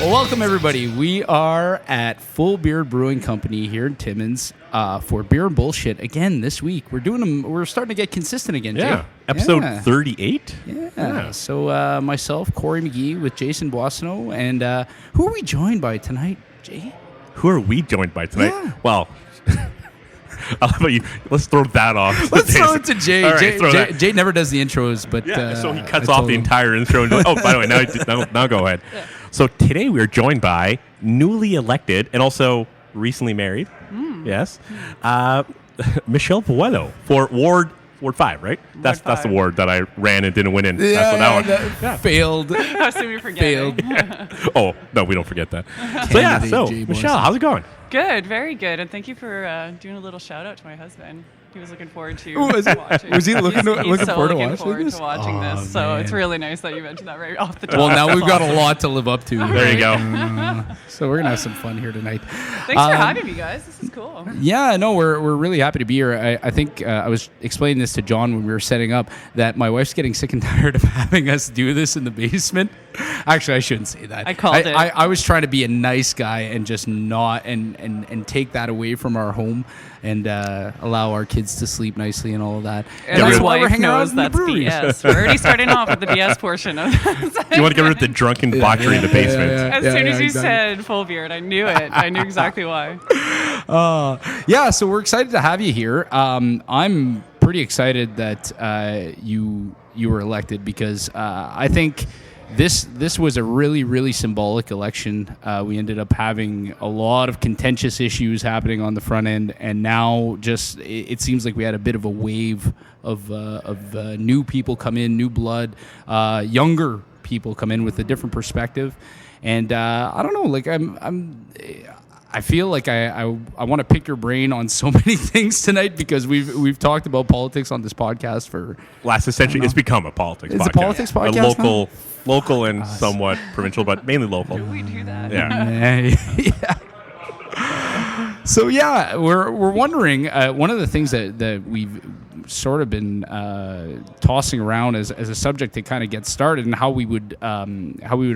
Well, welcome everybody. We are at Full Beard Brewing Company here in Timmins for Beer and Bullshit again this week. We're doing them. We're starting to get consistent again. Yeah, Jay. episode 38. Yeah. So myself, Corey McGee, with Jason Boissonneau, and who are we joined by tonight, Jay? Who are we joined by tonight? Yeah. Well, I'll let you. Let's throw that off. Let's throw it to Jay. All right, Jay never does the intros, but so he cuts off the entire intro. And oh, by the way, now go ahead. Yeah. So today we are joined by newly elected and also recently married. Yes, Michelle Boileau for Ward 5, right? That's the ward that I ran and didn't win in. Yeah, that's what that one. Failed. How soon we forget. Failed. Oh no, we don't forget that. So Michelle, how's it going? Good, very good, and thank you for doing a little shout out to my husband. He was looking forward to watching. Was he looking forward to watching this? So it's really nice that you mentioned that right off the top. Well, now we've got a lot to live up to. There you go. So we're gonna have some fun here tonight. Thanks for having me, guys. This is cool. Yeah, no, we're really happy to be here. I think I was explaining this to John when we were setting up that my wife's getting sick and tired of having us do this in the basement. Actually, I shouldn't say that. I called it. I was trying to be a nice guy and just not and take that away from our home and allow our kids to sleep nicely and all of that. And that's his why we're wife hanging out knows in the that's breweries. BS. We're already starting off with the BS portion of this. You want to get rid of the drunken debauchery in the basement. As soon as you said full beard, I knew it. I knew exactly why. So we're excited to have you here. I'm pretty excited that you were elected because I think this was a really, really symbolic election. We ended up having a lot of contentious issues happening on the front end, and now just it seems like we had a bit of a wave of new people come in, new blood, younger people come in with a different perspective, and I don't know, like I feel like I want to pick your brain on so many things tonight because we've talked about politics on this podcast for last century. It's become a politics podcast. It's a politics podcast. A local and somewhat provincial, but mainly local. We do that. Yeah. So we're wondering. One of the things that we've sort of been tossing around as a subject to kind of get started and how we would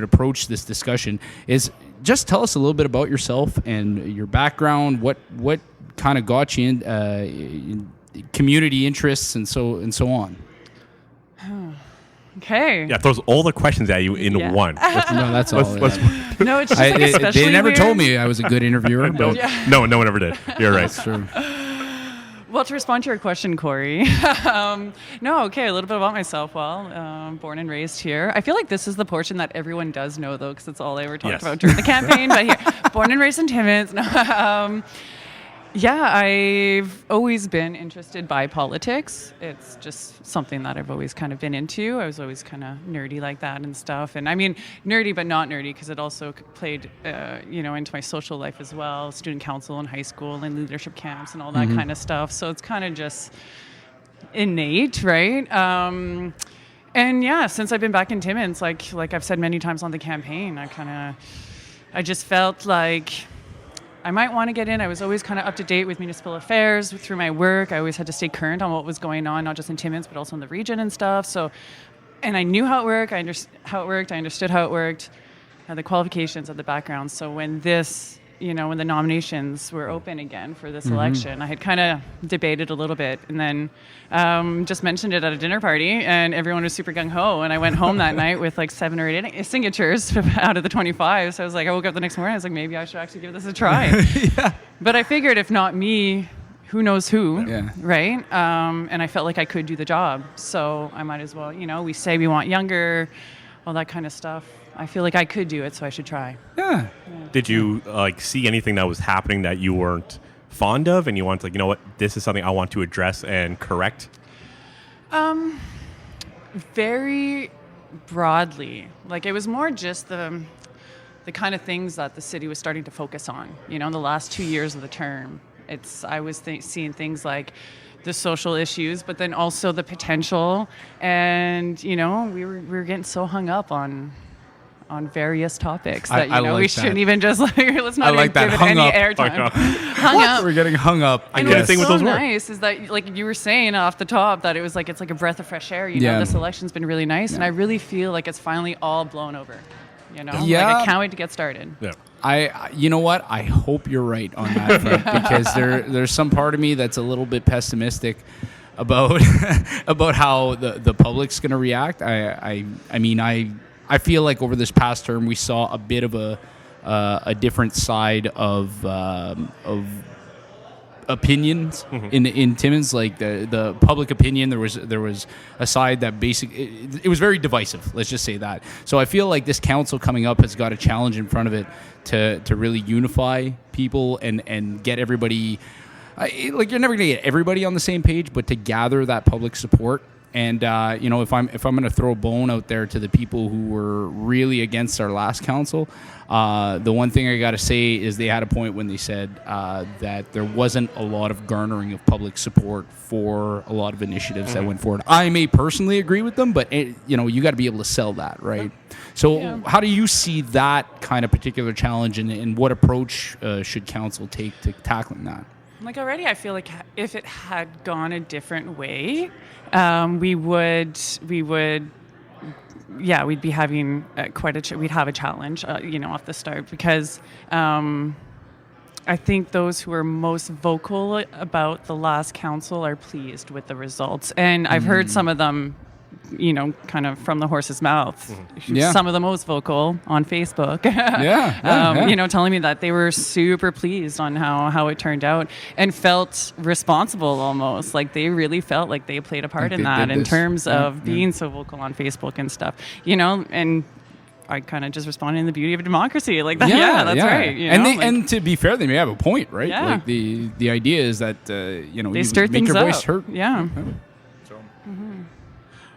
approach this discussion is just tell us a little bit about yourself and your background. What kind of got you in community interests and so on. Okay. Yeah, throws all the questions at you in one. No, that's all. No, it's just like especially they never weird. told me I was a good interviewer. No, no one ever did. You're right. That's true. Well, to respond to your question, Corey, a little bit about myself. Well, born and raised here. I feel like this is the portion that everyone does know, though, because it's all they ever talked about during the campaign. But here, born and raised in Timmins. I've always been interested by politics. It's just something that I've always kind of been into. I was always kind of nerdy like that and stuff. And I mean, nerdy but not nerdy because it also played, into my social life as well. Student council in high school and leadership camps and all that kind of stuff. So it's kind of just innate, right? Since I've been back in Timmins, like I've said many times on the campaign, I just felt like I might want to get in. I was always kind of up to date with municipal affairs through my work. I always had to stay current on what was going on, not just in Timmins, but also in the region and stuff. So, and I knew how it worked. I understood how it worked, had the qualifications, had the background. So when when the nominations were open again for this election, I had kind of debated a little bit and then just mentioned it at a dinner party and everyone was super gung-ho. And I went home that night with like 7 or 8 signatures out of the 25. So I was like, I woke up the next morning, I was like, maybe I should actually give this a try. But I figured if not me, who knows who, right? And I felt like I could do the job. So I might as well, we say we want younger, all that kind of stuff. I feel like I could do it, so I should try. Yeah. Did you see anything that was happening that you weren't fond of, and you want to, you know what, this is something I want to address and correct? Very broadly. Like it was more just the kind of things that the city was starting to focus on. In the last 2 years of the term, I was seeing things like the social issues, but then also the potential, and we were getting so hung up on various topics that we shouldn't even just let's not even give it any airtime. Hung up. We're getting hung up. And what's so nice is that, like you were saying off the top, that it's like a breath of fresh air. This election's been really nice, and I really feel like it's finally all blown over. You know, Yeah. like I can't wait to get started. Yeah. You know what? I hope you're right on that front, because there's some part of me that's a little bit pessimistic about about how the public's going to react. I mean, I feel like over this past term we saw a bit of a different side of opinions in Timmins. Like the public opinion, there was a side that it was very divisive, let's just say that. So I feel like this council coming up has got a challenge in front of it to really unify people and get everybody, like, you're never gonna get everybody on the same page, but to gather that public support. And you know, if I'm going to throw a bone out there to the people who were really against our last council, the one thing I got to say is they had a point when they said that there wasn't a lot of garnering of public support for a lot of initiatives that went forward. I may personally agree with them, but you know, you got to be able to sell that, right? So how do you see that kind of particular challenge, and what approach should council take to tackling that? Like, already I feel like if it had gone a different way, we'd be having we'd have a challenge, you know, off the start, because I think those who are most vocal about the last council are pleased with the results. And I've heard some of them, you know, kind of from the horse's mouth. Yeah. Some of the most vocal on Facebook. You know, telling me that they were super pleased on how it turned out, and felt responsible almost. Like they really felt like they played a part in that, in terms of being so vocal on Facebook and stuff. You know, and I kind of just responded in the beauty of democracy, like that. Yeah, that's right. You know, and to be fair, they may have a point, right? Yeah. Like the idea is that you know, they you stir make things your up. voice heard. Yeah.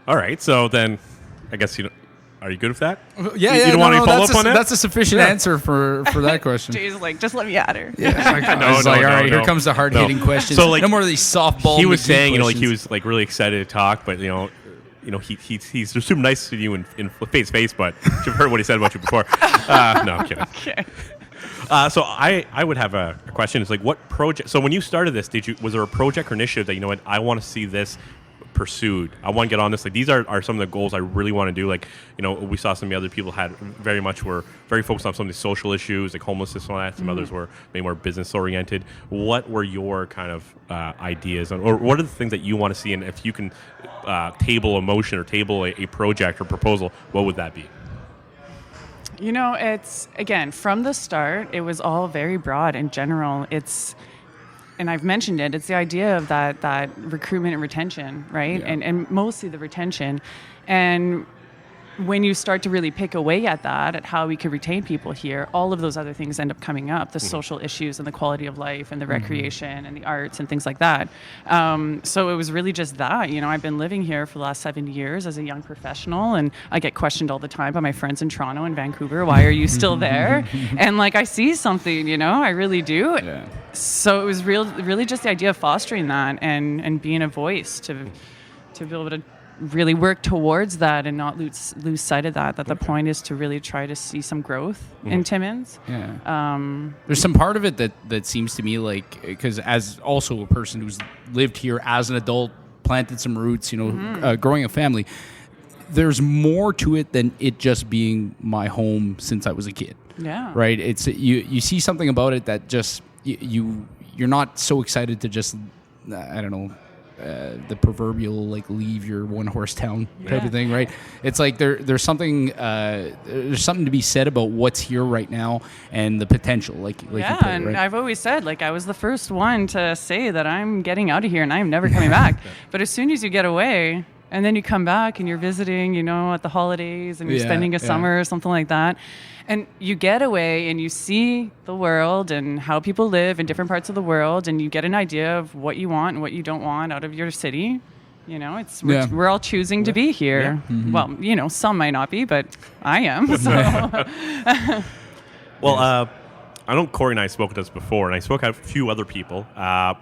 All right. So then, I guess are you good with that? Yeah, you don't want any follow up on that? That's a sufficient answer for that question. Jay's like, just let me at her. I was like, all right, here comes the hard hitting questions. So, like, no more of these softball. He was McGee saying, you know, like, he questions. was like really excited to talk, but you know, he's super nice to you in face to face, but you've heard what he said about you before. No, I'm kidding. Okay. So I would have a question. It's like, what project? So when you started this, was there a project or initiative that, you know what, I want to see this pursued? I want to get on this. Like, these are some of the goals I really want to do. Like, you know, we saw some of the other people were very focused on some of the social issues, like homelessness and all that. Some others were maybe more business oriented. What were your kind of ideas, or what are the things that you want to see? And if you can table a motion or table a project or proposal, what would that be? You know, it's, again, from the start, it was all very broad and general. And I've mentioned it, it's the idea of that recruitment and retention, right? Yeah. And mostly the retention. And when you start to really pick away at that, at how we could retain people here, all of those other things end up coming up, the social issues and the quality of life and the recreation and the arts and things like that. So it was really just that. You know, I've been living here for the last 7 years as a young professional, and I get questioned all the time by my friends in Toronto and Vancouver, why are you still there? And like, I see something, you know, I really do. Yeah. So it was really just the idea of fostering that and being a voice to be able to really work towards that and not lose sight of that the point is to really try to see some growth in Timmins. Yeah. There's some part of it that seems to me like, because as also a person who's lived here as an adult, planted some roots, you know, growing a family, there's more to it than it just being my home since I was a kid. Yeah. Right? It's you see something about it that just you're not so excited to just, I don't know, the proverbial like leave your one horse town type of thing, right? It's like there's something to be said about what's here right now and the potential, like you put it, and right? I've always said, like, I was the first one to say that I'm getting out of here and I'm never coming back. But as soon as you get away and then you come back and you're visiting, you know, at the holidays and you're spending a summer or something like that, and you get away and you see the world and how people live in different parts of the world, and you get an idea of what you want and what you don't want out of your city. You know, we're all choosing to be here. Yeah. Mm-hmm. Well, you know, some might not be, but I am. So. Well, I know Corey and I spoke with us before, and I spoke to a few other people. A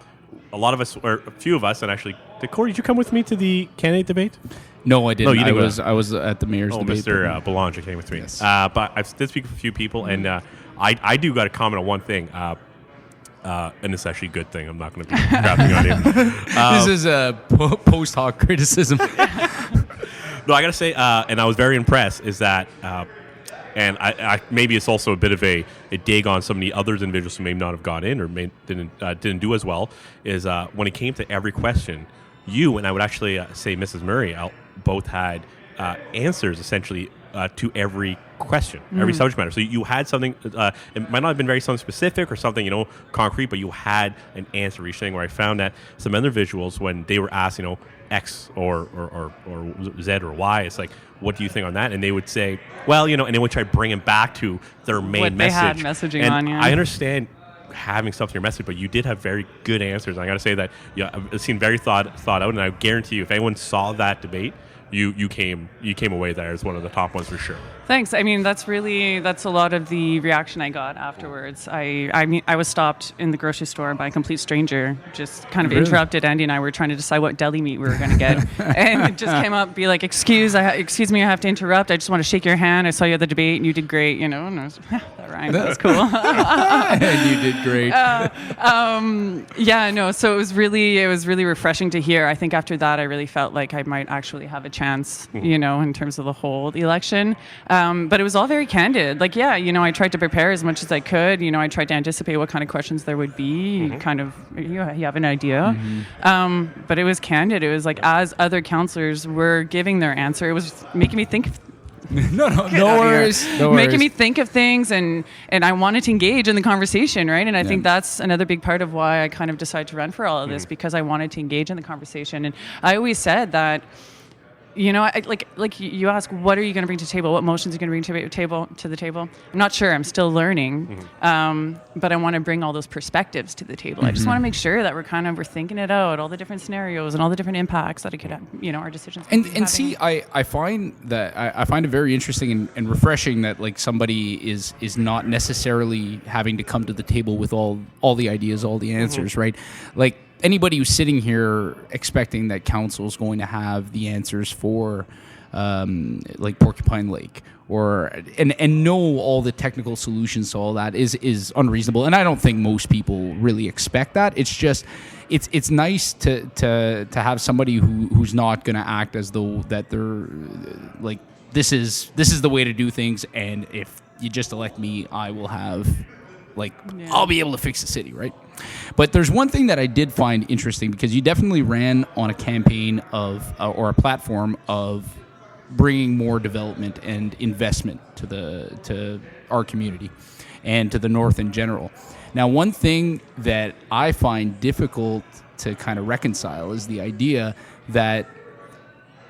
few of us, and actually, Corey, did you come with me to the candidate debate? No, I didn't. No, you didn't I was at the mayor's debate. Mr. Belanger came with me. Yes. But I did speak with a few people, and I do got to comment on one thing. And it's actually a good thing. I'm not going to be crapping on you. This is a post hoc criticism. No, I got to say, and I was very impressed, is that and I maybe it's also a bit of a dig on some of the other individuals who may not have got in or didn't do as well, is when it came to every question, you and I would actually say Mrs. Murray both had answers essentially to every question, every subject matter. So you had something, it might not have been very something specific or something, concrete, but you had an answer for each thing, where I found that some other visuals, when they were asked, X or Z or Y, it's like, what do you think on that? And they would say, well, and they would try bringing back to their main what message. they had messaging and on, yeah. I understand having stuff in your message, but you did have very good answers. And I got to say that, I've seen very thought out, and I guarantee you, if anyone saw that debate, you came away there as one of the top ones for sure. Thanks. I mean, that's a lot of the reaction I got afterwards. I was stopped in the grocery store by a complete stranger, just kind of interrupted. Andy and I were trying to decide what deli meat we were going to get, and it just came up, be like, excuse me, I have to interrupt. I just want to shake your hand. I saw you at the debate, and you did great. And I was, that rhymed. That was cool. And you did great. So it was really refreshing to hear. I think after that, I really felt like I might actually have a chance, in terms of the whole election. But it was all very candid. I tried to prepare as much as I could. I tried to anticipate what kind of questions there would be. You have an idea. But it was candid. It was like, as other councillors were giving their answer, it was making me think. No worries. Making me think of things, and I wanted to engage in the conversation, right? And I think that's another big part of why I kind of decided to run for all of this, because I wanted to engage in the conversation. And I always said that, like you ask, what are you going to bring to the table? What motions are you going to bring to the table? I'm not sure. I'm still learning. But I want to bring all those perspectives to the table. I just want to make sure that we're thinking it out, all the different scenarios and all the different impacts that it could have, our decisions. And see, I find it very interesting and refreshing that like somebody is not necessarily having to come to the table with all the ideas, all the answers, right? Like, anybody who's sitting here expecting that council is going to have the answers for like Porcupine Lake and know all the technical solutions to all that is unreasonable. And I don't think most people really expect that. It's just it's nice to have somebody who's not going to act as though that they're like, this is the way to do things, and if you just elect me, I will have I'll be able to fix the city, right? But there's one thing that I did find interesting, because you definitely ran on a campaign of or a platform of bringing more development and investment to our community and to the north in general. Now, one thing that I find difficult to kind of reconcile is the idea that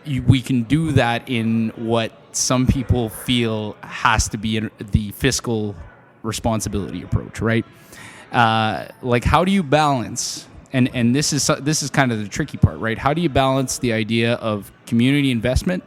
we can do that in what some people feel has to be the fiscal responsibility approach, right? How do you balance? And this is kind of the tricky part, right? How do you balance the idea of community investment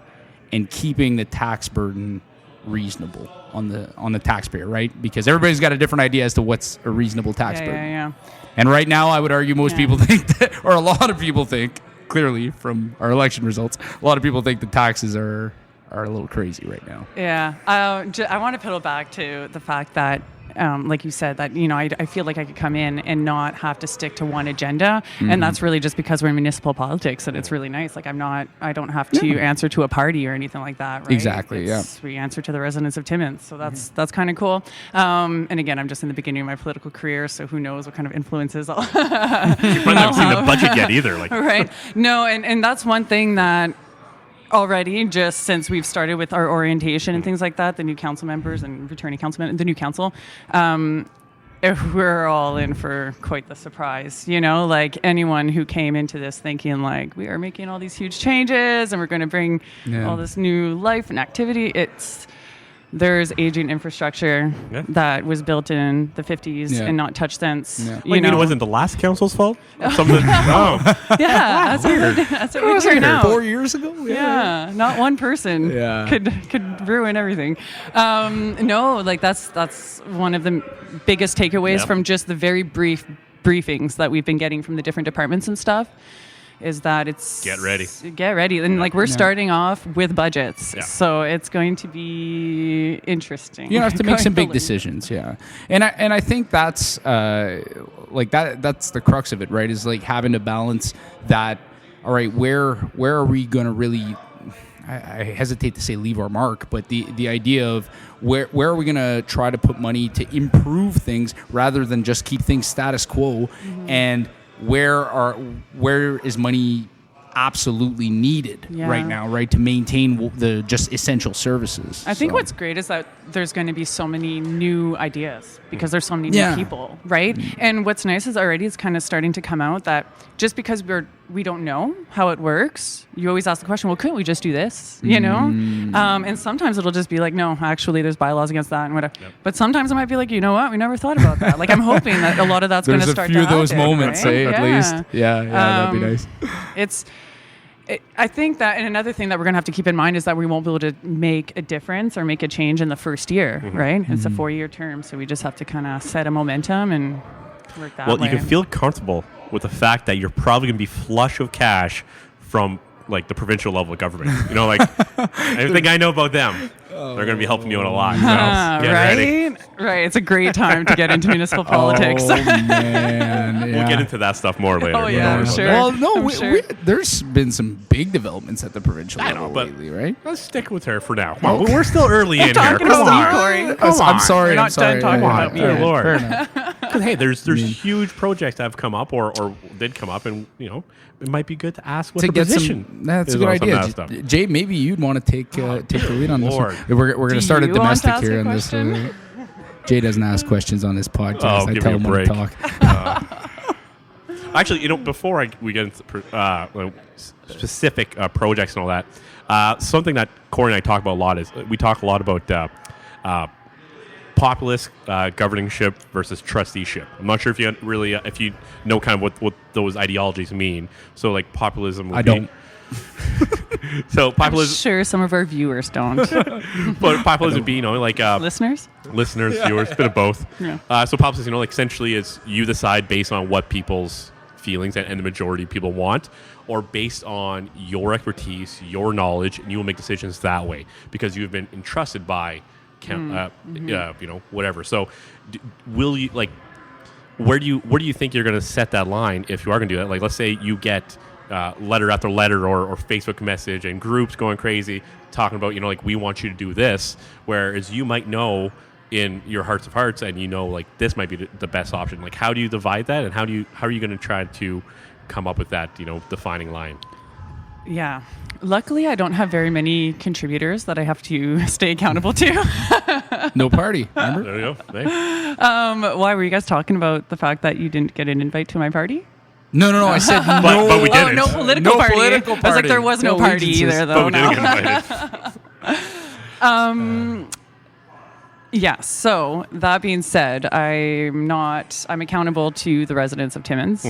and keeping the tax burden reasonable on the taxpayer, right? Because everybody's got a different idea as to what's a reasonable tax burden. Yeah. And right now, I would argue most people think that, or a lot of people think, clearly from our election results, a lot of people think the taxes are a little crazy right now. Yeah. I want to pedal back to the fact that, like you said, that, I feel like I could come in and not have to stick to one agenda. And that's really just because we're in municipal politics, and it's really nice. Like, I don't have to answer to a party or anything like that, right? Exactly, We answer to the residents of Timmins. So that's kind of cool. And again, I'm just in the beginning of my political career, so who knows what kind of influences I'll You might not have seen the budget yet either. Right. No, and that's one thing that already, just since we've started with our orientation and things like that, the new council members and returning council members, the new council, we're all in for quite the surprise. Like, anyone who came into this thinking like, we are making all these huge changes and we're going to bring all this new life and activity, there's aging infrastructure that was built in the 50s and not touched since. Yeah. It wasn't the last council's fault? Something. Yeah, that's what we turn out. 4 years ago? Yeah, not one person could ruin everything. That's one of the biggest takeaways from just the very brief briefings that we've been getting from the different departments and stuff. Is that it's get ready, and we're starting off with budgets, so it's going to be interesting. You have to make some big decisions, and I think that's that's the crux of it, right? Is like having to balance that. All right, where are we going to really I hesitate to say leave our mark, but the idea of where are we going to try to put money to improve things rather than just keep things status quo, and where is money absolutely needed right now, right, to maintain the just essential services. I think what's great is that there's going to be so many new ideas because there's so many new people, right? And what's nice is already it's kind of starting to come out that just because we don't know how it works, you always ask the question, well, couldn't we just do this, you know? And sometimes it'll just be like, no, actually there's bylaws against that and whatever. But sometimes it might be like, you know what, we never thought about that. Like I'm hoping that a lot of that's going to start to happen. There's a few of those moments, right? at least. Yeah, that'd be nice. I think that, and another thing that we're going to have to keep in mind is that we won't be able to make a difference or make a change in the first year, right? It's a 4-year term, so we just have to kind of set a momentum and work that way. Well, you can feel comfortable with the fact that you're probably going to be flush of cash from like the provincial level of government. You know, like everything I know about them, they're going to be helping you out a lot. So get ready. Right. It's a great time to get into municipal politics. Oh, man. Yeah. We'll get into that stuff more later. Oh, yeah, sure. Well, no, sure. there's been some big developments at the provincial level lately, right? Let's stick with her for now. Come on, we're still early in here. Talking Come about on. Corey. I'm sorry. We're not done talking about me. Dear Lord. Fair enough. Because hey, there's huge projects that have come up or did come up, and you know it might be good to ask what the position. That's a good idea. Jay, maybe you'd want to take the lead on this one. We're going to start a domestic here on this. Jay doesn't ask questions on this podcast. I tell him when to talk. Actually, you know, before we get into specific projects and all that, something that Corey and I talk about a lot is we talk a lot about populist governingship versus trusteeship. I'm not sure if you really if you know kind of what those ideologies mean. So like populism would don't. So populism. I'm sure some of our viewers don't. But populism would be, you know, like listeners, viewers, bit of both. Yeah. So populism, you know, like essentially is you decide based on what people's feelings and the majority of people want, or based on your expertise, your knowledge, and you will make decisions that way because you have been entrusted by you know, whatever. So will you, like, where do you think you're going to set that line if you are going to do that? Like, let's say you get letter after letter or Facebook message and groups going crazy talking about, you know, like, we want you to do this, whereas you might know in your hearts of hearts and you know, like, this might be the best option. Like, how do you divide that, and how are you going to try to come up with that, you know, defining line? Yeah. Luckily, I don't have very many contributors that I have to stay accountable to. No party, remember? There you go. Thanks. Why were you guys talking about the fact that you didn't get an invite to my party? No. I said no. But we didn't. No political party. I was like, there was no party either, though. But we didn't get invited. Yeah, so that being said, I'm accountable to the residents of Timmins.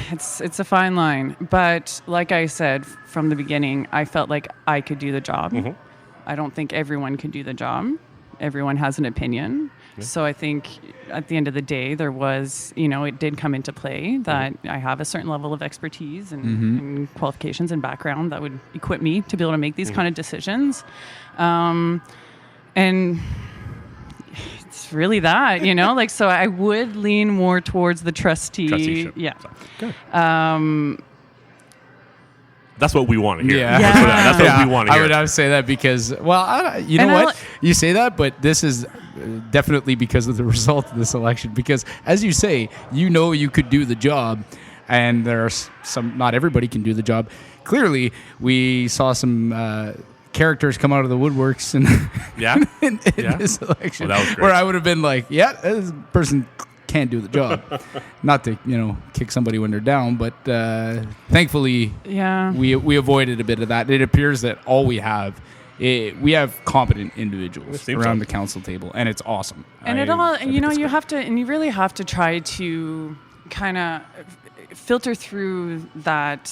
It's a fine line, but like I said from the beginning, I felt like I could do the job. I don't think everyone can do the job. Everyone has an opinion. So I think at the end of the day, there was, you know, it did come into play that I have a certain level of expertise and qualifications and background that would equip me to be able to make these kind of decisions. And it's really that, you know, like, so I would lean more towards the trusteeship. Yeah. Good. That's what we want to hear. Yeah. That's what we want to hear. I would say that because, well, you know what? You say that, but this is definitely because of the result of this election. Because, as you say, you know you could do the job, and there are some, not everybody can do the job. Clearly, we saw some characters come out of the woodworks in this election, well, that was great. where I would have been like, yeah, this person can't do the job. Not to, you know, kick somebody when they're down, but thankfully we avoided a bit of that. It appears that all we have competent individuals around the council table, and it's awesome. And you really have to try to kind of filter through that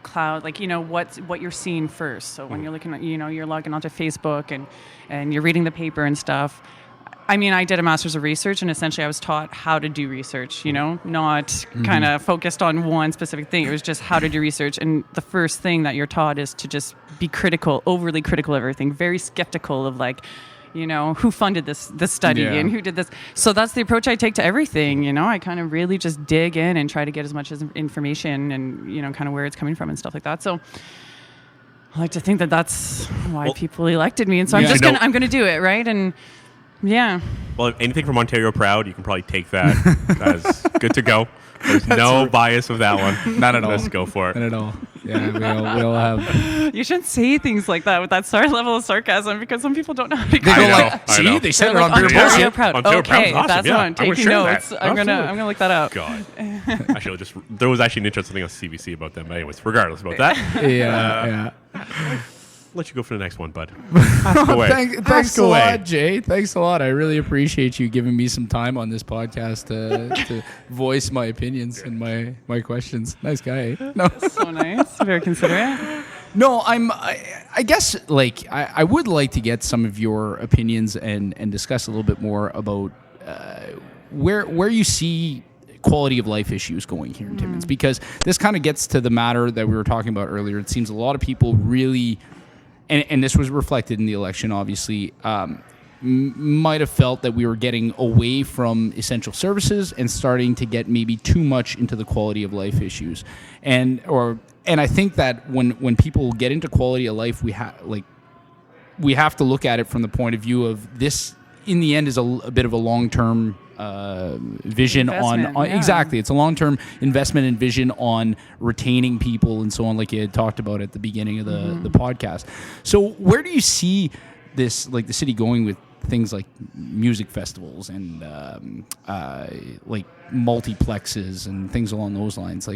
cloud, like, you know, what you're seeing first. So when you're looking at, you know, you're logging onto Facebook and you're reading the paper and stuff. I mean, I did a master's of research, and essentially I was taught how to do research, you know, not kind of focused on one specific thing. It was just how to do research. And the first thing that you're taught is to just be critical, overly critical of everything, very skeptical of, like, who funded this study and who did this. So that's the approach I take to everything. I kind of really just dig in and try to get as much as information and, kind of where it's coming from and stuff like that. So I like to think that that's why people elected me. And so I'm going to do it. Right. And yeah. Well, anything from Ontario Proud, you can probably take that as good to go. There's no bias with that one. Not at all. Let's go for it. Not at all. Yeah, we all have. You shouldn't say things like that with that level of sarcasm because some people don't know how to They go I see, know. they said it They're on like, Beard Ontario Brewing. Proud. Ontario Proud's Okay, awesome. that's Yeah, what I'm I'm gonna taking share notes. that. I'm gonna Absolutely. look that up. God. Actually, there was actually an interesting thing on CBC about them. But anyways, regardless about that. Yeah. Let you go for the next one, bud. Ask away. Thanks Ask a away. lot, Jay. Thanks a lot. I really appreciate you giving me some time on this podcast to voice my opinions and my questions. Nice guy. Eh? No, So nice. Very considerate. no. I guess I would like to get some of your opinions and discuss a little bit more about where you see quality of life issues going here in Timmins, because this kind of gets to the matter that we were talking about earlier. It seems a lot of people really, and this was reflected in the election, obviously, might have felt that we were getting away from essential services and starting to get maybe too much into the quality of life issues. And I think that when people get into quality of life, we have to look at it from the point of view of this, in the end, is a bit of a long-term vision on exactly. It's a long-term investment and vision on retaining people and so on, like you had talked about at the beginning of the podcast. So where do you see this, the city going with things like music festivals and like multiplexes and things along those lines?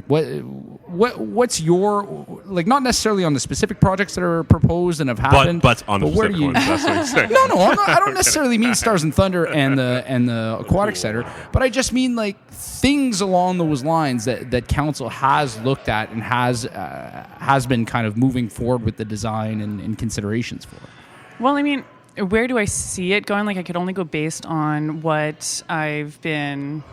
What's your, not necessarily on the specific projects that are proposed and have happened, but on the where specific do you? ones, that's what you're saying. No, I don't necessarily mean Stars and Thunder and the Aquatic Center, but I just mean things along those lines that council has looked at and has been kind of moving forward with the design and considerations for. Well, I mean, where do I see it going? I could only go based on what I've been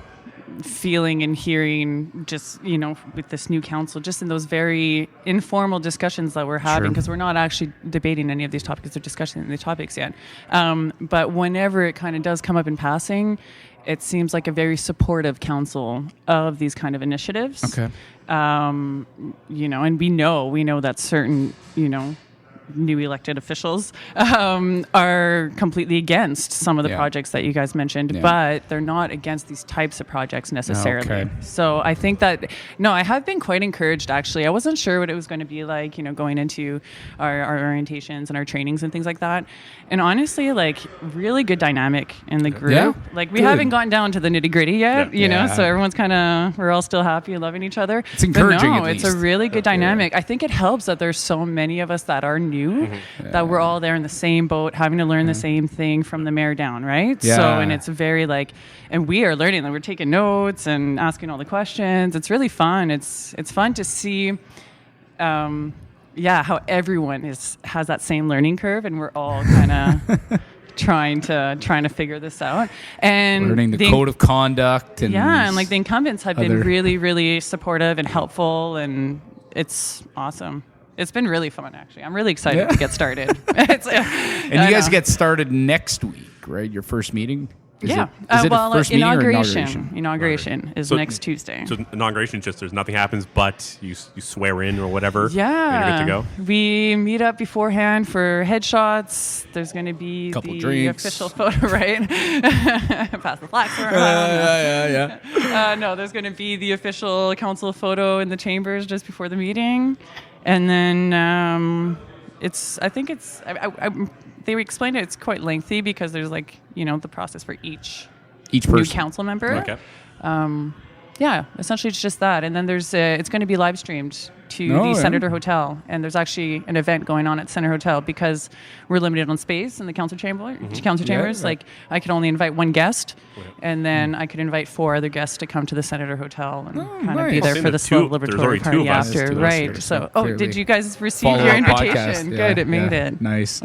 feeling and hearing just, with this new council, just in those very informal discussions that we're having, because we're not actually debating any of these topics or discussing the topics yet. But whenever it kind of does come up in passing, it seems like a very supportive council of these kind of initiatives. Okay. And we know that certain, new elected officials are completely against some of the projects that you guys mentioned, but they're not against these types of projects necessarily. Okay. So I think that, I have been quite encouraged, actually. I wasn't sure what it was going to be like, going into our orientations and our trainings and things like that. And honestly, really good dynamic in the group. Yeah. We haven't gotten down to the nitty gritty yet, so everyone's we're all still happy and loving each other. It's encouraging, But no, at it's least. a really good dynamic. I think it helps that there's so many of us that are new, that we're all there in the same boat, having to learn the same thing from the mayor down, right? Yeah. So, and it's very and we are learning, we're taking notes and asking all the questions. It's really fun. It's fun to see, how everyone has that same learning curve, and we're all kind of trying to figure this out and learning the code of conduct and the incumbents have been really, really supportive and helpful, and it's awesome. It's been really fun, actually. I'm really excited to get started. And you guys get started next week, right? Your first meeting? Is it a first meeting or inauguration? Inauguration is next Tuesday. So inauguration is just nothing happens, but you swear in or whatever. Yeah. And you're good to go. We meet up beforehand for headshots. There's going to be Couple the drinks. official photo, right? Pass the flags around. Yeah. No, there's going to be the official council photo in the chambers just before the meeting. And then they explained it's quite lengthy because there's the process for each person. new council member. Okay. Essentially it's just that. And then there's it's going to be live streamed to the Senator Hotel. And there's actually an event going on at Senator Hotel because we're limited on space in the council chambers. I could only invite one guest, and then I could invite 4 other guests to come to the Senator Hotel and kind of be there for the celebratory party after. Right. So, did you guys receive your invitation? Good, it made it. Nice.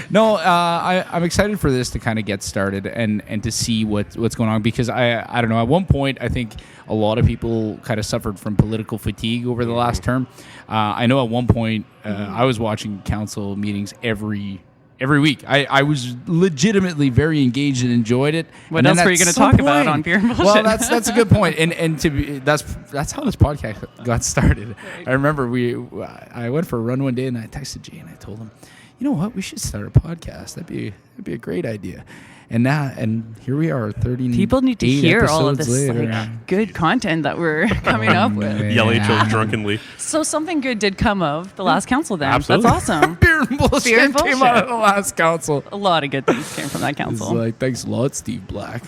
No, I'm excited for this to kind of get started and to see what's going on, because I don't know, at one point I think a lot of people kind of suffered from political fatigue over the last term. I know at one point I was watching council meetings every every week. I was legitimately very engaged and enjoyed it. What else were you going to talk about on Beer and Bullshit? Well, that's a good point. And that's how this podcast got started. Right. I remember I went for a run one day and I texted Jay and I told him, you know what, we should start a podcast. That'd be a great idea. And here we are, 30. People need to hear all of this later. like good content that we're coming up with. Yelling at each other drunkenly. So something good did come of the last council then. Absolutely. That's awesome. Beer and Bullshit Beer and came out of the last council. A lot of good things came from that It's council. like, thanks a lot, Steve Black.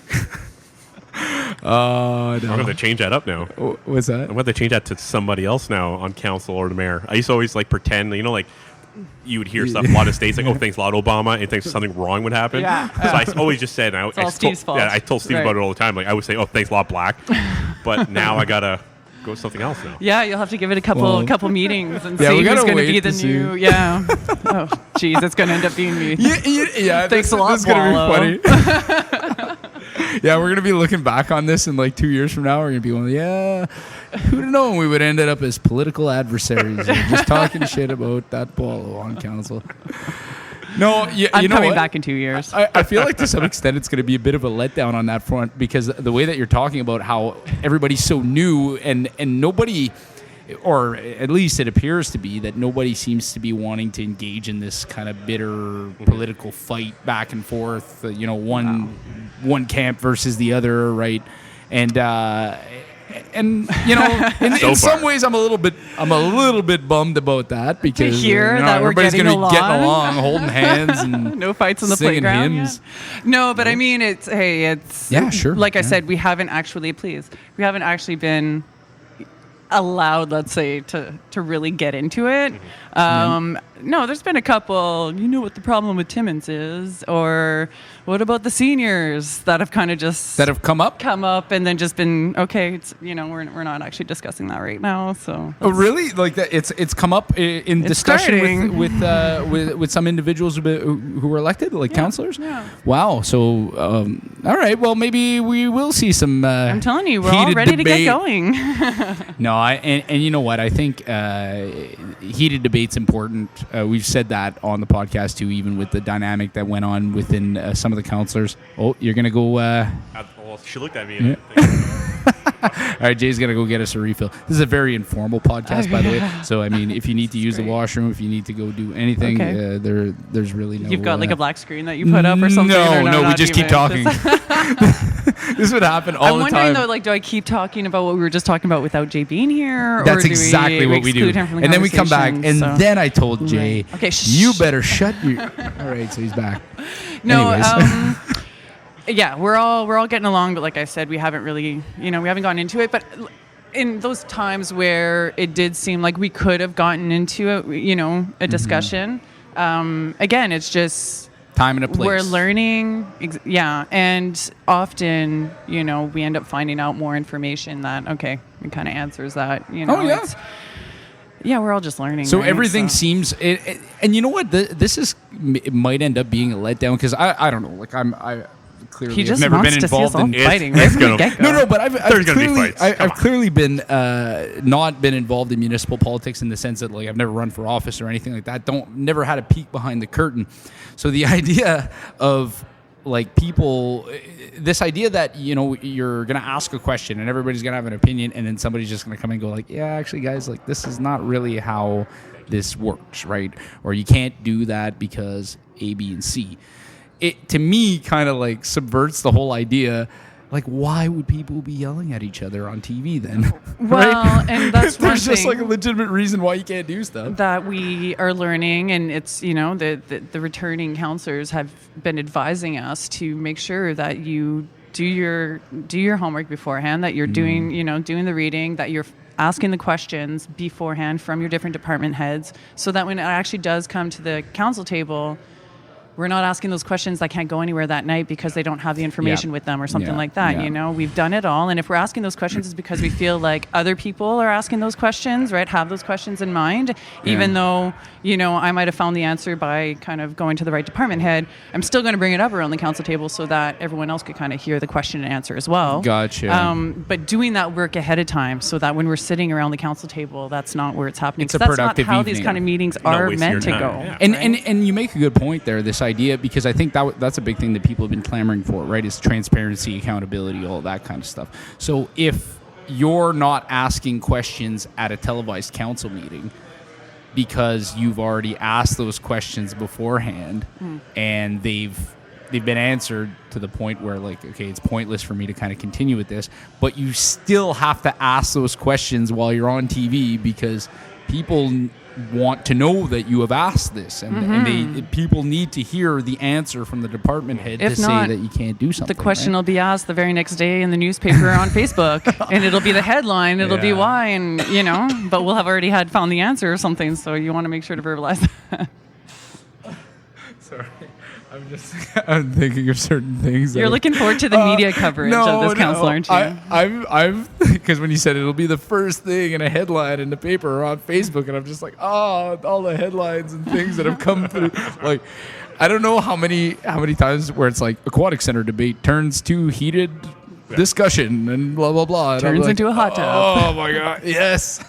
No. I'm going to change that up now. What's that? I'm going to change that to somebody else now on council or the mayor. I used to always like pretend, like you would hear stuff a lot of states like, oh, thanks a lot, Obama, and thinks something wrong would happen. Yeah. So I always just said, and all Steve's fault. Yeah, I told Steve about it all the time. Like I would say, oh, thanks a lot, Black. But now I gotta go with something else now. Yeah, you'll have to give it a couple meetings and see we who's gotta going to wait be to the see. new. Yeah. Oh, geez, it's going to end up being me. Yeah. Thanks a lot, This is gonna Boileau. be funny. Yeah, we're gonna be looking back on this in like 2 years from now. We're gonna be going, yeah, who'd have known we would end up as political adversaries, just talking shit about that Boileau on council. No, yeah, I'm you know coming what? back in 2 years. I feel like to some extent it's going to be a bit of a letdown on that front because the way that you're talking about how everybody's so new and nobody, or at least it appears to be that nobody seems to be wanting to engage in this kind of bitter political fight back and forth. One camp versus the other, right? And in So some far. ways I'm a little bit bummed about that because hear that we're everybody's getting gonna be getting along. along, holding hands, and No fights on the singing playground. hymns. Yeah. No, but I mean, it's Yeah, sure. Like I Yeah. said, we haven't actually been allowed, let's say, to really get into it. No, there's been a couple, you know what the problem with Timmins is, or what about the seniors that have kind of just that have come up. come up and then just been, okay, it's, we're not actually discussing that right now. So Oh, really? Like that? It's come up in It's discussion starting. with some individuals who were elected, like councillors. yeah. Wow. So, all right. Well, maybe we will see some. I'm telling you, we're all heated ready debate. to get going. No, and you know what? I think heated debate's important. We've said that on the podcast too, even with the dynamic that went on within some of the councillors. Oh, you're gonna go. Well, she looked at me. And All right, Jay's gonna go get us a refill. This is a very informal podcast, by the way. So I mean, if you need to use the great. washroom, if you need to go do anything, Okay. there's really no. You've got like a black screen that you put up or something? No, or we not just keep even? talking. This would happen all I'm the wondering time. though, like, do I keep talking about what we were just talking about without Jay being here? or That's do exactly what we do. exclude him from the And then we come back, conversation? and So- then I told Jay, Okay, you better shut your. All right, so he's back. No, Anyways. yeah, we're all getting along, but like I said, we haven't really, we haven't gotten into it. But in those times where it did seem like we could have gotten into a discussion, again, it's just Time and a place. we're learning, and often, we end up finding out more information that it kind of answers that. Oh, yeah. it's- yeah, we're all just learning. So right? everything So- seems, and you know what? This it might end up being a letdown because I don't know. Like I clearly He have just never wants been to see us involved all in. fighting It's right from the gonna- get-go. No, but I've There's gonna be clearly, fights. Come I've on. clearly been not been involved in municipal politics in the sense that like I've never run for office or anything like that. Never had a peek behind the curtain. So the idea of like people, this idea that you're gonna ask a question and everybody's gonna have an opinion, and then somebody's just gonna come and go like, yeah, actually, guys, like this is not really how this works, right? Or you can't do that because A, B, and C. It to me kind of like subverts the whole idea. Like, why would people be yelling at each other on TV then? Well, right? and that's one There's just thing like a legitimate reason why you can't do stuff. that we are learning, and it's the returning counselors have been advising us to make sure that you do your homework beforehand, that you're doing the reading, that you're asking the questions beforehand from your different department heads, so that when it actually does come to the council table, we're not asking those questions that can't go anywhere that night because they don't have the information with them or something Yeah. like that. Yeah. We've done it all. And if we're asking those questions, it's because we feel like other people are asking those questions, right? Have those questions in mind, even though, I might have found the answer by kind of going to the right department head. I'm still going to bring it up around the council table so that everyone else could kind of hear the question and answer as well. Gotcha. But doing that work ahead of time so that when we're sitting around the council table, that's not where it's happening. It's a 'Cause that's productive not how these evening. kind of meetings Not are wasting meant your to time, go. yeah. And, right? and you make a good point there. This idea because I think that's a big thing that people have been clamoring for, right? Is transparency, accountability, all that kind of stuff. So if you're not asking questions at a televised council meeting because you've already asked those questions beforehand and they've been answered to the point where, like, okay, it's pointless for me to kind of continue with this, but you still have to ask those questions while you're on TV because people want to know that you have asked this, and people need to hear the answer from the department head to say that you can't do something. The question right? will be asked the very next day in the newspaper or on Facebook, and it'll be the headline. It'll be why, and but we'll have already found the answer or something. So you want to make sure to verbalize that. Sorry. I'm thinking of certain things. You're looking forward to the media coverage of this council, aren't you? I'm because when you said it'll be the first thing in a headline in the paper or on Facebook, and I'm just like, oh, all the headlines and things that have come through. Like, I don't know how many times where it's like aquatic center debate turns to heated discussion and blah blah blah. Turns into a hot tub. Oh my god! Yes.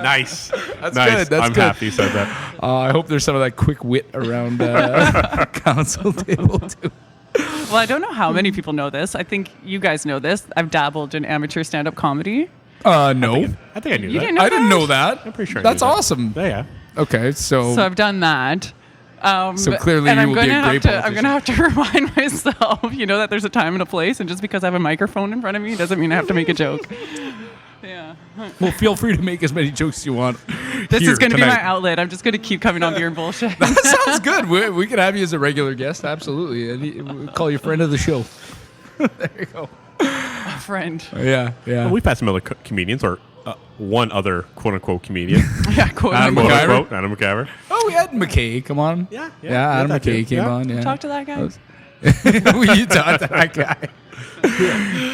Nice. That's good. That's I'm good. happy you said that. I hope there's some of that quick wit around council table too. Well, I don't know how many people know this. I think you guys know this. I've dabbled in amateur stand-up comedy. No. I think I knew You that. didn't know I didn't that? know that. I'm pretty sure I That's knew that. awesome. Yeah. Okay, so So I've done that. So clearly and you I'm will be gonna a great have to, I'm politician. going to have to remind myself, that there's a time and a place, and just because I have a microphone in front of me doesn't mean I have to make a joke. Yeah. well, feel free to make as many jokes as you want. This is going to be tonight. my outlet. I'm just going to keep coming on beer and bullshit. That sounds good. We could have you as a regular guest, absolutely. And we'll call you friend of the show. There you go. A friend. Yeah. Well, we've had some other comedians, or one other quote-unquote comedian. Yeah, quote Adam unquote. McIver. Quote-unquote, Adam McIver. Oh, we had McKay. Come on. Yeah, Adam that McKay too. came on. Yeah. Talk to that guy. You talked to that guy.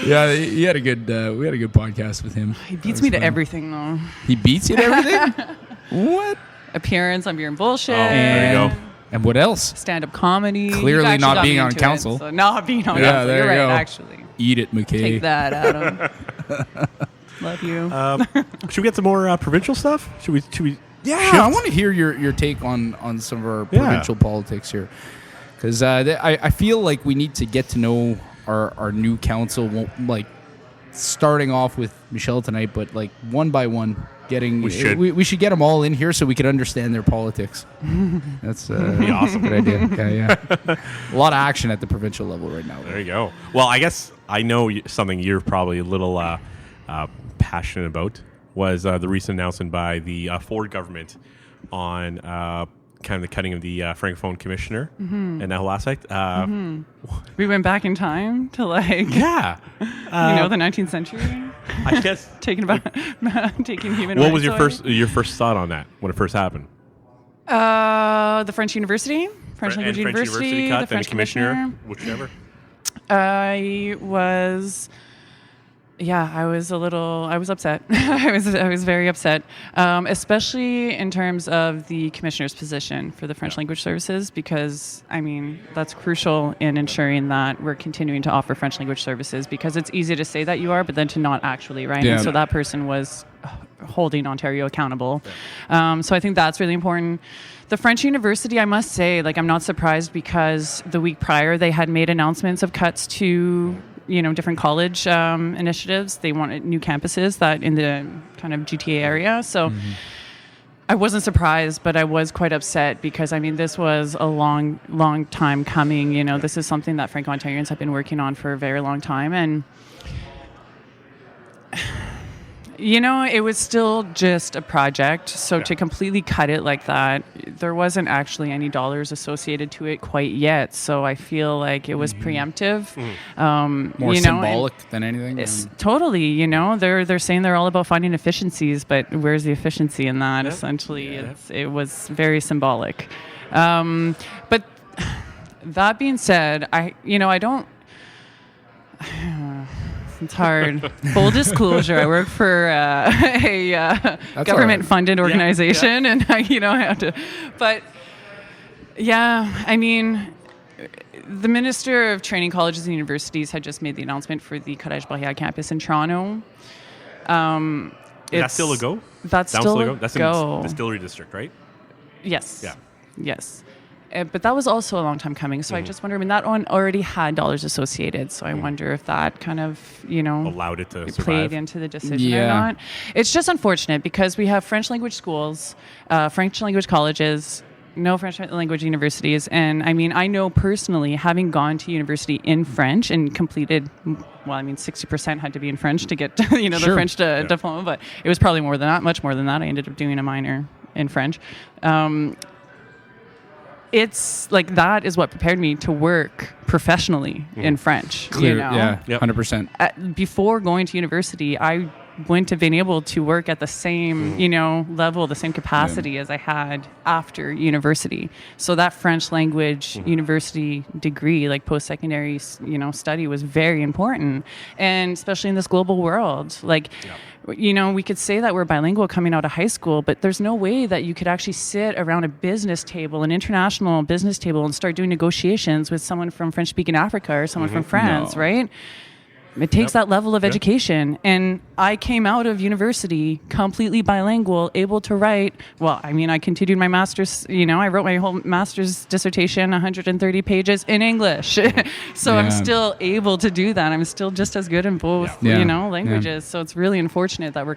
Yeah, he had a good. We had a good podcast with him. He beats me to everything, though. He beats you at everything. What? Appearance on beer and bullshit. Oh, there you go. And what else? Stand-up comedy. Clearly You actually not got being me on into council. it, so not being on Yeah, council. there You're you right, go. actually. Eat it, McKay. Take that, Adam. Love you. Should we get some more provincial stuff? Should we? Yeah, shift? I want to hear your take on some of our provincial politics here, because I feel like we need to get to know our new council, like starting off with Michelle tonight, but like one by one, we should get them all in here so we can understand their politics. That's Be awesome. good idea. Yeah. A lot of action at the provincial level right now. There you go. Well, I guess I know something you're probably a little passionate about was the recent announcement by the Ford government on kind of the cutting of the Francophone commissioner and that whole aspect. We went back in time to Yeah. the 19th century. I guess. taking human What rights was away. your first thought on that when it first happened? The French University, French And Language University, cut, the then French the commissioner, whichever. I was upset. I was very upset, especially in terms of the commissioner's position for the French language services, because, that's crucial in ensuring that we're continuing to offer French language services, because it's easy to say that you are, but then to not actually, right? Yeah. And so that person was holding Ontario accountable. So I think that's really important. The French University, I must say, I'm not surprised, because the week prior they had made announcements of cuts to different college initiatives. They wanted new campuses that in the kind of GTA area. So I wasn't surprised, but I was quite upset, because this was a long, long time coming. This is something that Franco-Ontarians have been working on for a very long time. And it was still just a project. So to completely cut it like that, there wasn't actually any dollars associated to it quite yet. So I feel like it was preemptive. More symbolic than anything. It's totally, they're saying they're all about finding efficiencies, but where's the efficiency in that? Yep. Essentially, it was very symbolic. But that being said, I don't. It's hard. Full disclosure, I work for a government-funded organization, and I have to. But the Minister of Training Colleges and Universities had just made the announcement for the Collège-Barrière campus in Toronto. That's still a go? That's still a That's go. in the Distillery District, right? Yes. Yeah. Yes. But that was also a long time coming. So I just wonder, I mean, that one already had dollars associated. So I wonder if that kind of, allowed it to played survive. into the decision or not. It's just unfortunate because we have French language schools, French language colleges, no French language universities. And I mean, I know personally, having gone to university in French and completed, 60% had to be in French to get, the French diploma, but it was probably more than that, much more than that. I ended up doing a minor in French. It's like that is what prepared me to work professionally in French. Clear, yeah, 100%. Before going to university, I wouldn't have been able to work at the same, level, the same capacity as I had after university. So that French language university degree, like post-secondary, study was very important. And especially in this global world, we could say that we're bilingual coming out of high school, but there's no way that you could actually sit around a business table, an international business table, and start doing negotiations with someone from French-speaking Africa or someone from France, right? It takes that level of education. And I came out of university completely bilingual, able to write. Well, I mean, I continued my master's, I wrote my whole master's dissertation, 130 pages in English. So I'm still able to do that. I'm still just as good in both, languages. Yeah. So it's really unfortunate that we're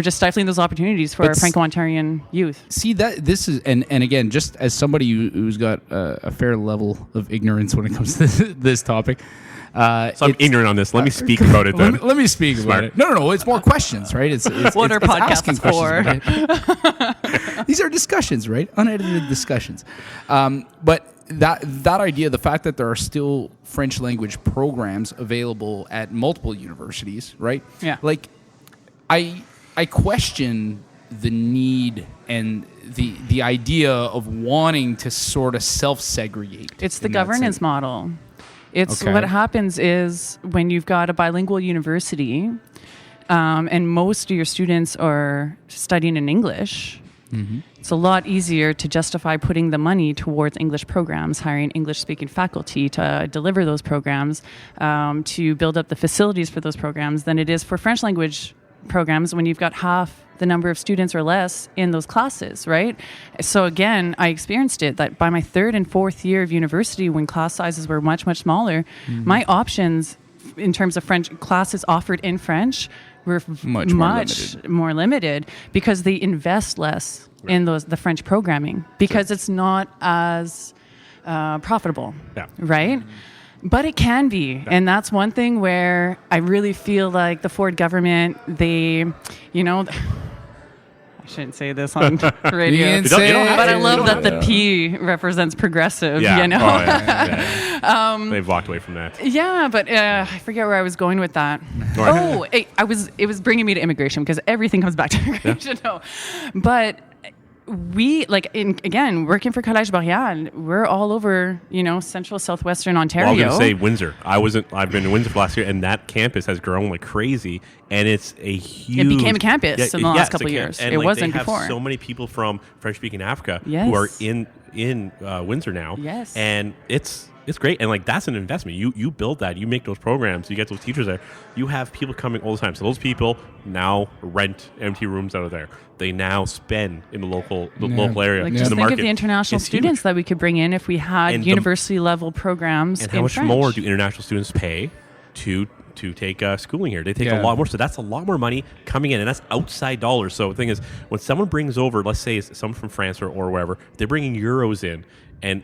just stifling those opportunities for our Franco-Ontarian youth. See, that this is, and again, just as somebody who's got a fair level of ignorance when it comes to this topic. So I'm ignorant on this. Let me speak about it then. Let me speak about it. No. It's more questions, right? It's what are podcasts for? Right? These are discussions, right? Unedited discussions. But that idea, the fact that there are still French language programs available at multiple universities, right? Yeah. Like, I question the need and the idea of wanting to sort of self-segregate. It's the governance model. It's what happens is when you've got a bilingual university and most of your students are studying in English, it's a lot easier to justify putting the money towards English programs, hiring English-speaking faculty to deliver those programs, to build up the facilities for those programs than it is for French language programs when you've got half the number of students or less in those classes, right? So again, I experienced it that by my third and fourth year of university, when class sizes were much, much smaller, my options in terms of French classes offered in French were much more limited because they invest less in the French programming because it's not as profitable, right? But it can be. And that's one thing where I really feel like the Ford government, they, I shouldn't say this on radio, but I love that the P represents progressive, They've walked away from that. Yeah, but I forget where I was going with that. It was bringing me to immigration because everything comes back to immigration. No. But we, working for Collège Boreal, we're all over, central, southwestern Ontario. Well, I was going to say Windsor. I've been to Windsor for last year, and that campus has grown like crazy, and it's a huge... It became a campus in the last couple of years. And it wasn't they before. have so many people from French-speaking Africa who are in Windsor now. Yes. And it's great, and that's an investment. You build that, you make those programs, you get those teachers there. You have people coming all the time. So those people now rent empty rooms out of there. They now spend in the local area. Just the think market. of the international students that we could bring in if we had university level programs. And how much more do international students pay to take schooling here? They take a lot more. So that's a lot more money coming in, and that's outside dollars. So the thing is, when someone brings over, let's say it's someone from France or wherever, they're bringing euros in and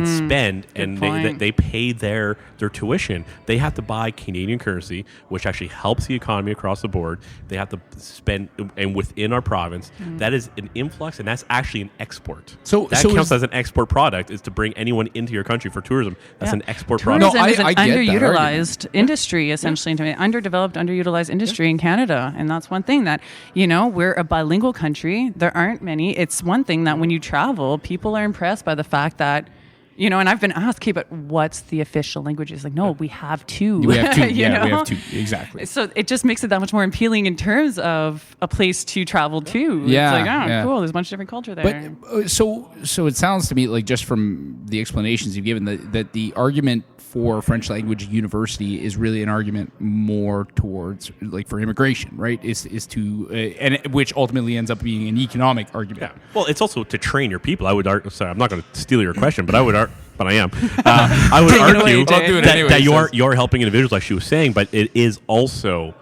spend, and they pay their tuition. They have to buy Canadian currency, which actually helps the economy across the board. They have to spend, and within our province, that is an influx, and that's actually an export. So that counts as an export product, is to bring anyone into your country for tourism. That's an export product. Tourism is an underutilized industry, essentially, underdeveloped, underutilized industry in Canada, and that's one thing that, we're a bilingual country. There aren't many. It's one thing that when you travel, people are impressed by the fact that, and I've been asked, okay, but what's the official language? It's like, no, we have two. We have two. We have two. Exactly. So it just makes it that much more appealing in terms of a place to travel to. Yeah. It's like, cool. There's a bunch of different culture there. But so it sounds to me like, just from the explanations you've given, that the argument for French language university is really an argument more towards like for immigration, right? Is to and which ultimately ends up being an economic argument. Yeah. Well, it's also to train your people. I would argue. Sorry, I'm not going to steal your question, but I would argue. But I am. I would argue I'll do it anyway, that you're helping individuals, like she was saying, but it is also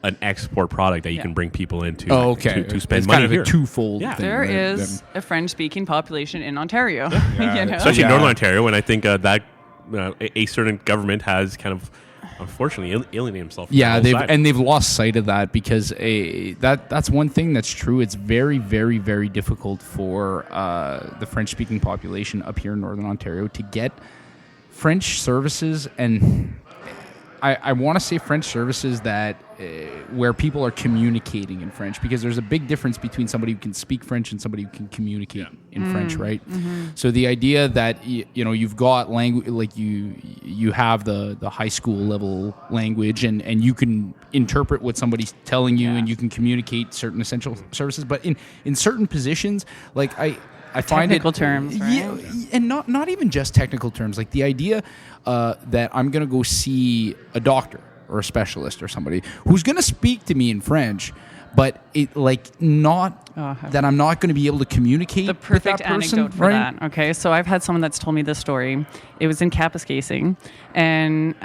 an export product that you can bring people into to spend it's money kind of here. a twofold thing. There is a French-speaking population in Ontario. Yeah. You know? Especially in Northern Ontario, and I think that a certain government has kind of, unfortunately, alienated himself. Yeah, they've lost sight of that because that's one thing that's true. It's very, very, very difficult for the French-speaking population up here in Northern Ontario to get French services, and I want to say French services that where people are communicating in French, because there's a big difference between somebody who can speak French and somebody who can communicate in French, right? Mm-hmm. So the idea that you've got language, like you have the high school level language, and you can interpret what somebody's telling you, and you can communicate certain essential services, but in certain positions, like I find technical terms, right? Yeah, and not even just technical terms. Like the idea that I'm going to go see a doctor or a specialist or somebody who's going to speak to me in French, but that I'm not going to be able to communicate. The perfect with that person, anecdote for right? that. Okay, so I've had someone that's told me this story. It was in Kapuskasing, and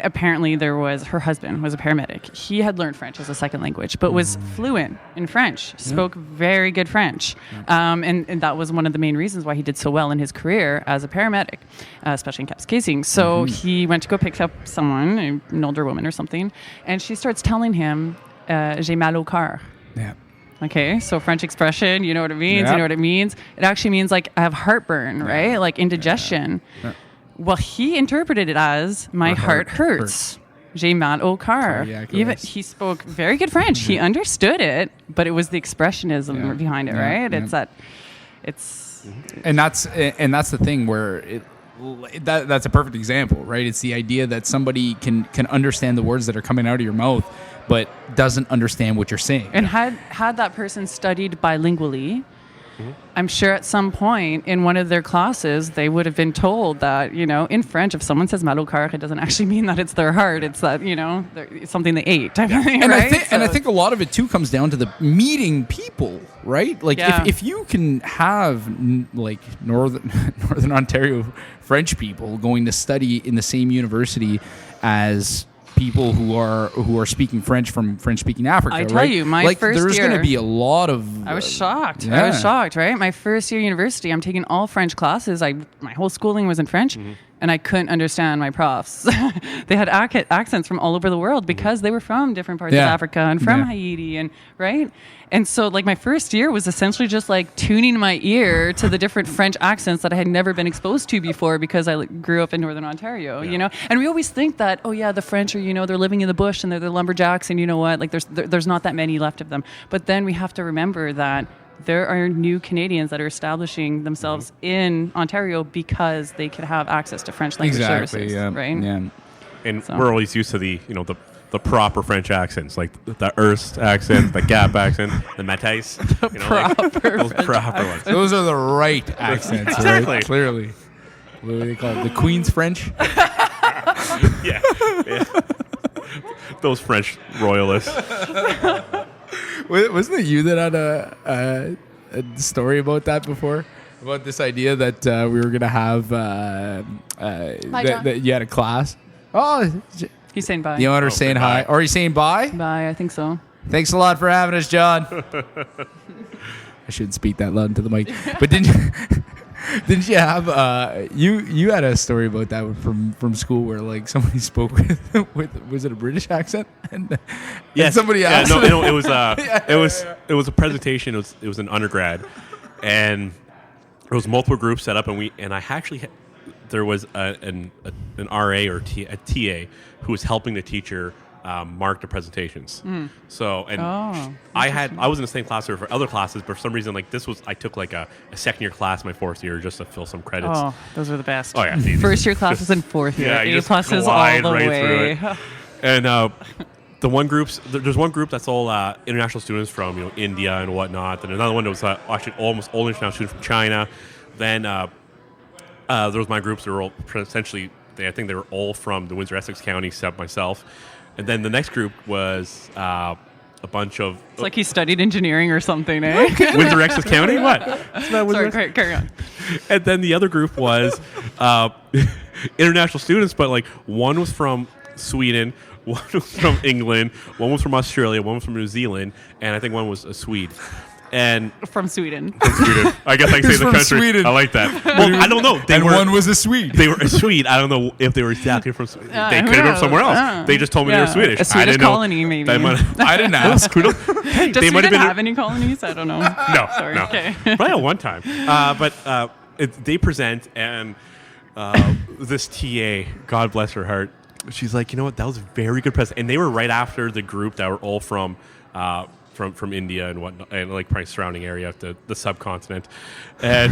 apparently her husband was a paramedic. He had learned French as a second language, but was fluent in French, spoke very good French. And that was one of the main reasons why he did so well in his career as a paramedic, especially in Kapuskasing. So he went to go pick up someone, an older woman or something, and she starts telling him, j'ai mal au cœur. Yeah. Okay, so French expression, you know what it means? Yeah. You know what it means? It actually means like I have heartburn, right? Like indigestion. Yeah. Well, he interpreted it as my heart hurts. J'ai mal au cœur. Even he spoke very good French. He understood it, but it was the expressionism behind it, right? Yeah. It's and that's the thing where that's a perfect example, right? It's the idea that somebody can understand the words that are coming out of your mouth, but doesn't understand what you're saying. And had that person studied bilingually, I'm sure at some point in one of their classes, they would have been told that, in French, if someone says mal au cœur, it doesn't actually mean that it's their heart. It's that, it's something they ate. Type of thing, and right? I think a lot of it, too, comes down to the meeting people, right? Like, if you can have, like, Northern Ontario French people going to study in the same university as people who are speaking French from French-speaking Africa, I tell you, my first there's year, going to be a lot of... I was shocked. Yeah. I was shocked, right? My first year university, I'm taking all French classes. My whole schooling was in French, and I couldn't understand my profs. They had accents from all over the world because they were from different parts of Africa and from Haiti, and right? And so, like, my first year was essentially just, like, tuning my ear to the different French accents that I had never been exposed to before because I grew up in Northern Ontario, And we always think that, the French are, they're living in the bush and they're the lumberjacks and you know what, like, there's not that many left of them. But then we have to remember that there are new Canadians that are establishing themselves in Ontario because they could have access to French language services, right? Yeah. And we're always used to the proper French accents, like the Hearst accent, the Gap accent, the Matais. Those proper ones. Those are the right accents, Exactly. right? Clearly. What do they call it? The Queen's French? Yeah. Those French royalists. Wasn't it you that had a story about that before? About this idea that we were going to have that you had a class? Oh, He's saying bye. the owner's saying hi. Or he's saying bye? Bye, I think so. Thanks a lot for having us, John. I shouldn't speak that loud into the mic. But didn't you have you had a story about that from school where like somebody spoke with was it a British accent and somebody asked it was it was a presentation. It was an undergrad, and there was multiple groups set up, and I actually there was an RA or a TA who was helping the teacher mark the presentations. So, and I was in the same class for other classes, but for some reason, like I took like a second year class my fourth year just to fill some credits. Oh, those are the best. Oh yeah, first year classes and fourth year. Yeah, A pluses all the way. And there's one group that's all international students from India and whatnot, and another one that was actually almost all international students from China. Then there was my groups that were all essentially I think they were all from the Windsor-Essex County, except myself. And then the next group was a bunch of... It's like he studied engineering or something, eh? Windsor-Essex County? What? Sorry, carry on. And then the other group was international students, but like one was from Sweden, one was from England, one was from Australia, one was from New Zealand, and I think one was a Swede. And from Sweden. I guess I can say the country. Sweden. I like that. Well, I don't know. One was a Swede. They were a Swede. I don't know if they were exactly from Sweden. They could have been somewhere else. They just told me they were Swedish. A Swedish colony, maybe. I didn't ask. Does Sweden have any colonies? I don't know. No. Sorry. No. Okay. Probably at one time. But they present, and this TA, God bless her heart, she's like, you know what? That was a very good present. And they were right after the group that were all from India and whatnot, and like probably surrounding area of the subcontinent, and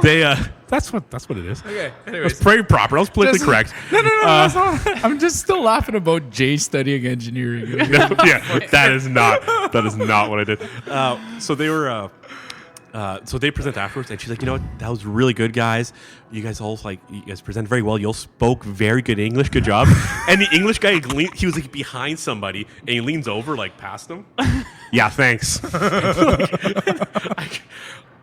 they that's what it is. Okay, it was very proper. I was politically correct. No. I'm just still laughing about Jay studying engineering. Yeah, that is not what I did. So they were. So they present afterwards, and she's like, you know what? That was really good, guys. You guys presented very well. You all spoke very good English. Good job. And the English guy, he was like behind somebody, and he leans over like past him. Yeah, thanks.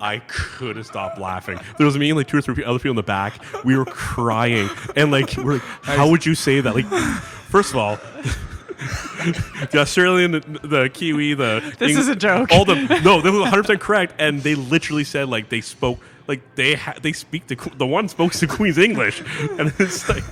I couldn't stop laughing. There was me and like 2 or 3 other people in the back. We were crying, and we're like, how would you say that? Like, first of all, the Australian, the Kiwi, This is a joke. They were 100% correct, and they literally said like they spoke like they speak the one spoke the Queen's English, and it's like,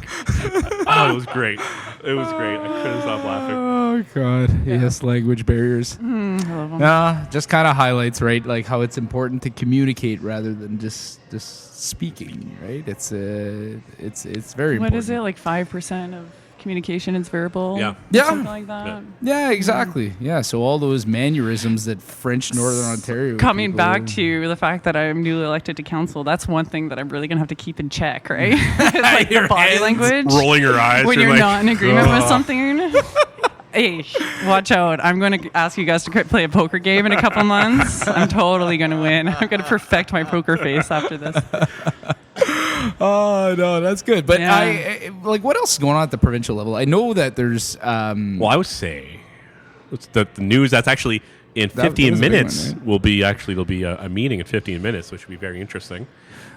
oh, it was great. It was great. I couldn't stop laughing. Oh God, yes, language barriers. I love them. Just kind of highlights, right? Like how it's important to communicate rather than just speaking, right? It's very important. What is it, like 5% of communication is verbal? Yeah. Something like that. Yeah, exactly. Yeah, so all those mannerisms that French Northern Ontario Coming people- back to the fact that I'm newly elected to council, that's one thing that I'm really going to have to keep in check, right? It's like Your the body hands language. rolling your eyes When you're you're like, not in agreement with "Ugh." something. Hey, watch out. I'm going to ask you guys to play a poker game in a couple months. I'm totally going to win. I'm going to perfect my poker face after this. Oh no, that's good. But Yeah. I like what else is going on at the provincial level? I know that there's Well, I would say it's the news that's actually in That 15 was a big minutes one, right? will be actually there'll be a meeting in 15 minutes, which will be very interesting.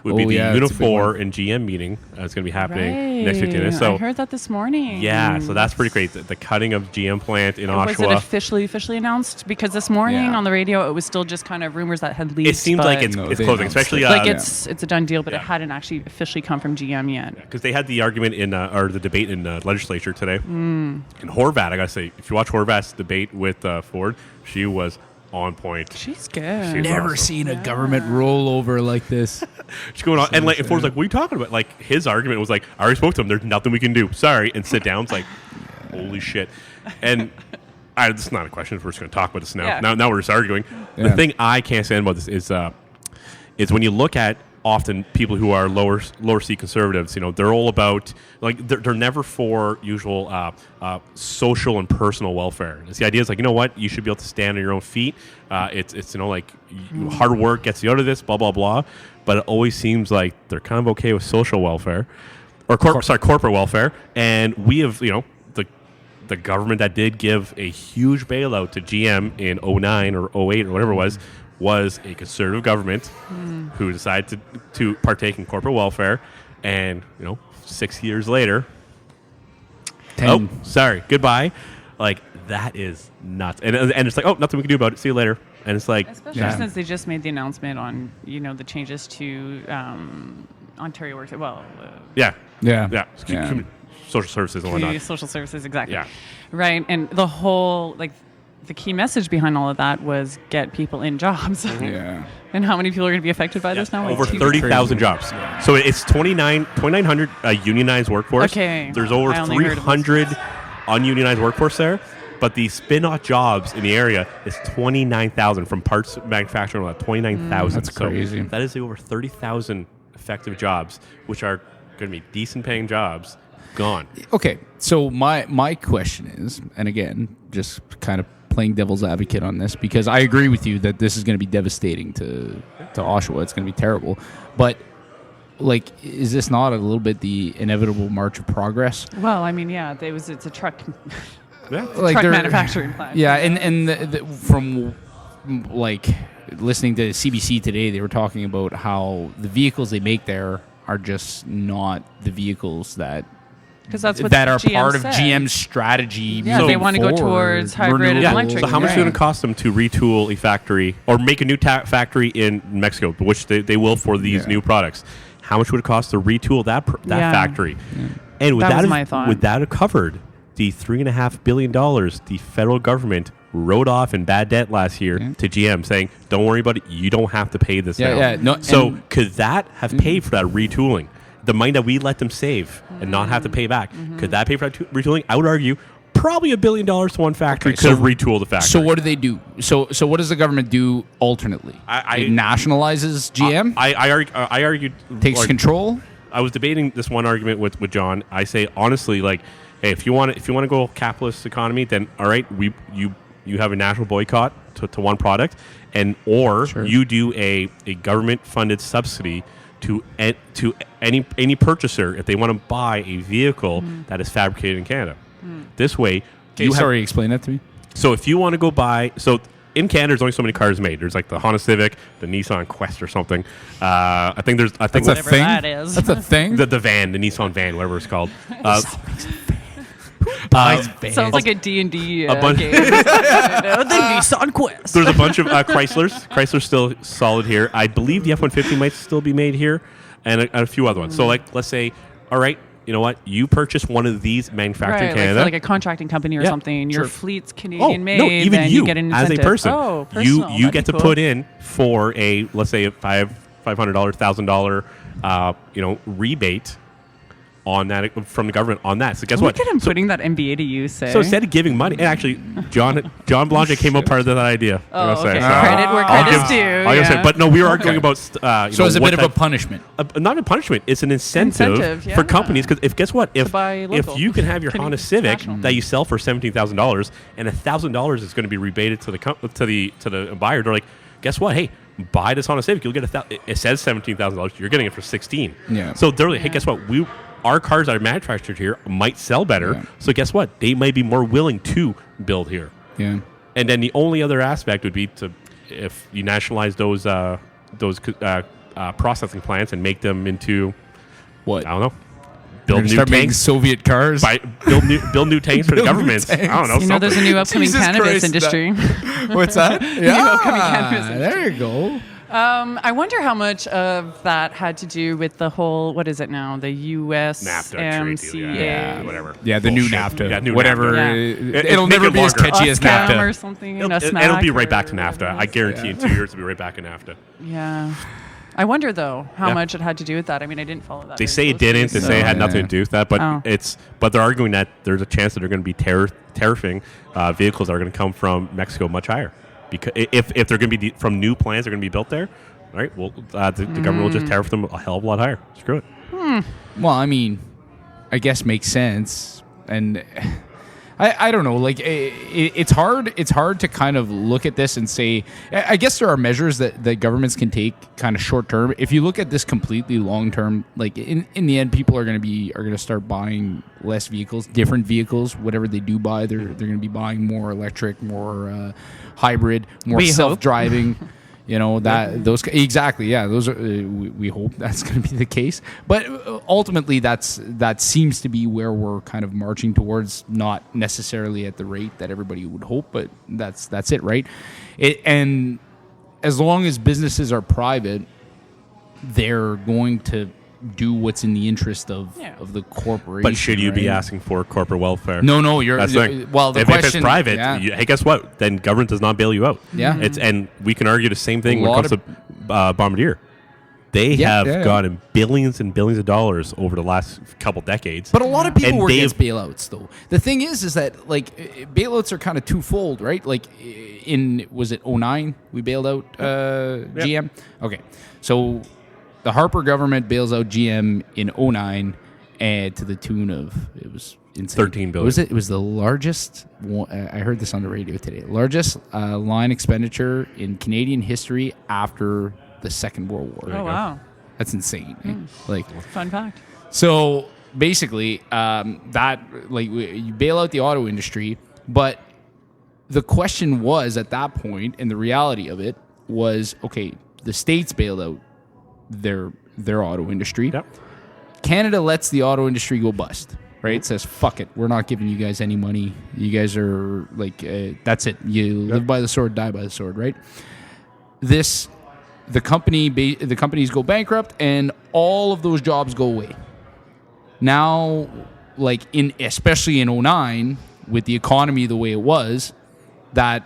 Would be Oh, the yeah, it's a big Unifor one. and GM meeting. It's going to be happening next 15 minutes. So I heard that this morning. yeah, so that's pretty great. The cutting of GM plant in Was it Oshawa. officially announced? Because this morning Yeah. on the radio, it was still just kind of rumors that had leaked. It seems like it's No, they closing, announced especially it. like yeah. it's a done deal, but Yeah. it hadn't actually officially come from GM yet. because they had the argument in or the debate in legislature today. In Horvat, I gotta say, if you watch Horvat's debate with Ford, she was on point. She's good. She's never awesome. seen a government rollover like this. She's going on, and like, and Ford's like, "What are you talking about?" Like, his argument was like, "I already spoke to him. There's nothing we can do. Sorry," and sit down. It's like, holy shit. And it's not a question. We're just going to talk about this now. Yeah. Now we're just arguing. Yeah. The thing I can't stand about this is when you look at often people who are lower seat conservatives, you know, they're all about like they're never for usual social and personal welfare. It's the idea is like, you know what, you should be able to stand on your own feet. It's you know, like hard work gets you out of this, blah blah blah. But it always seems like they're kind of okay with social welfare or corporate welfare. And we have, you know, the government that did give a huge bailout to GM in 09 or 08 or whatever it was a conservative government who decided to partake in corporate welfare, and you know, 6 years later, 10. sorry, goodbye. Like, that is nuts, and it's like, oh, nothing we can do about it. See you later. And it's like, Especially Yeah. since they just made the announcement on, you know, the changes to Ontario Works. Well, Yeah. yeah, Yeah. social services and community whatnot. social services, exactly. Yeah. Right, and the whole the key message behind all of that was get people in jobs. Yeah. And how many people are going to be affected by this now? Like Over 2 30,000 jobs. So it's 2,900 unionized workforce. Okay. There's over I only heard of 300 ununionized workforce there. But the spin-off jobs in the area is 29,000 from parts manufacturing. 29,000. That's crazy. That is over 30,000 effective jobs, which are going to be decent-paying jobs, gone. Okay, so my question is, and again, just kind of playing devil's advocate on this, because I agree with you that this is going to be devastating to Oshawa. It's going to be terrible. But like, is this not a little bit the inevitable march of progress? Well, I mean, yeah, it's a truck Like truck they're- manufacturing plant. Yeah, and from like listening to CBC today, they were talking about how the vehicles they make there are just not the vehicles that because that's what that are GM part of said. GM's strategy. Yeah, moving they want to go forward, towards hybrid and renewable. electric. So how much Yeah. is it going to cost them to retool a factory or make a new factory in Mexico, which they will for these new products? How much would it cost to retool that Yeah. factory? And would That was have, my thought. would that have covered the $3.5 billion the federal government wrote off in bad debt last year to GM, saying, "Don't worry about it. You don't have to pay this now." Yeah. No, So and- could that have paid for that retooling? The money that we let them save and not have to pay back, could that pay for that retooling? I would argue probably $1 billion to one factory Okay, could have so- retooled the factory. So what do they do? So what does the government do alternately? It nationalizes GM, I argued takes like, control. I was debating this one argument with John. I say honestly, like, hey, if you want to go capitalist economy, then all right, you have a national boycott to one product, or you do a government funded subsidy to any purchaser if they want to buy a vehicle that is fabricated in Canada. This way, Explain that to me. So if you want to go buy, so in Canada, there's only so many cars made. There's like the Honda Civic, the Nissan Quest or something. I think That's a Whatever thing. that is. That's a thing. the van, the Nissan van, whatever it's called. Sounds like a D&D a bunch- game. The Nissan Quest. There's a bunch of Chryslers. Chrysler's still solid here. I believe the F-150 might still be made here, and a few other ones. So like, let's say, all right, you know what? You purchase one of these manufactured in Right, Canada. like a contracting company or Yeah, something. Your sure. fleet's Oh, Canadian made. no, even then you, get an as a incentive. person, Oh, you personal. get to That'd be put cool. in for a, let's say, a $500, $1,000, rebate on that from the government on that. So guess Look what? at him putting that MBA to use. Eh? So instead of giving money, and actually, John Blanchet came up part of that idea. Oh, I gotta say. okay. So Credit where I'll credit's give- due. I'll give- Yeah. But no, we were arguing about. So it's a bit of a punishment. not a punishment. It's an incentive, Incentive, for yeah. companies. Because guess what? If buy local. you can have your Honda Civic national. that you sell for $17,000 and $1,000 is going to be rebated to the buyer, they're like, guess what? Hey, buy this Honda Civic. You'll get it says $17,000. You're getting it for 16. Yeah. So they're like, hey, guess what? Our cars that are manufactured here might sell better. Yeah. So guess what? They might be more willing to build here. Yeah. And then the only other aspect would be if you nationalize those processing plants and make them into, What? I don't know, We're build gonna new start making tanks. Soviet cars. Build new tanks for the Build new government. I don't know. You know, there's a new upcoming Jesus cannabis Christ, industry. What's that? Yeah. upcoming cannabis There you go. I wonder how much of that had to do with the whole, what is it now? The NAFTA trade deal, USMCA. whatever. Yeah, the new Bullshit. NAFTA. Yeah, new whatever. NAFTA. Yeah. It'll Make never it be as longer. catchy as Uscam NAFTA. or something. It'll USMAC be right or back to whatever NAFTA. it I is. guarantee in 2 years it'll be right back in NAFTA. Yeah. I wonder, though, how Yeah. much it had to do with that. I mean, I didn't follow that. They very say it closely, didn't. They so- say it had Yeah. nothing to do with that. But Oh. but they're arguing that there's a chance that they're going to be tariffing vehicles that are going to come from Mexico much higher. Because if they're going to be from new plants, they're going to be built there. All right. Well, the government will just tariff them a hell of a lot higher. Screw it. Well, I mean, I guess makes sense, and I don't know. Like it's hard. It's hard to kind of look at this and say. I guess there are measures that governments can take kind of short term. If you look at this completely long term, like in the end, people are going to start buying less vehicles, different vehicles. Whatever they do buy, they're going to be buying more electric, more hybrid, more We hope. self-driving. You know those exactly, yeah. Those are we hope that's going to be the case, but ultimately that seems to be where we're kind of marching towards. Not necessarily at the rate that everybody would hope, but that's it, right? And as long as businesses are private, they're going to do what's in the interest of the corporation. But should you be right? asking for corporate welfare? No, you're That's the thing. well. The if question, it's private, yeah. hey, guess what? Then government does not bail you out. Yeah. And we can argue the same thing when it lot comes to Bombardier. They have gotten billions and billions of dollars over the last couple decades. But a lot of people And were against they've- bailouts, though. The thing is that like bailouts are kind of twofold, right? Like was it 2009 we bailed out GM? Okay, so the Harper government bails out GM in 2009, and to the tune of it was insane. $13 billion. Was it? It was the largest. I heard this on the radio today. Largest line expenditure in Canadian history after the Second World War. Oh, wow. That's insane. Eh? Like, Fun fact. so basically, you bail out the auto industry, but the question was at that point, and the reality of it was, okay, the states bailed out their auto industry. Yep. Canada lets the auto industry go bust. Right? Says, fuck it. We're not giving you guys any money. You guys are like, that's it. You live by the sword, die by the sword, right? The companies go bankrupt and all of those jobs go away. Now, like especially in 2009, with the economy the way it was, that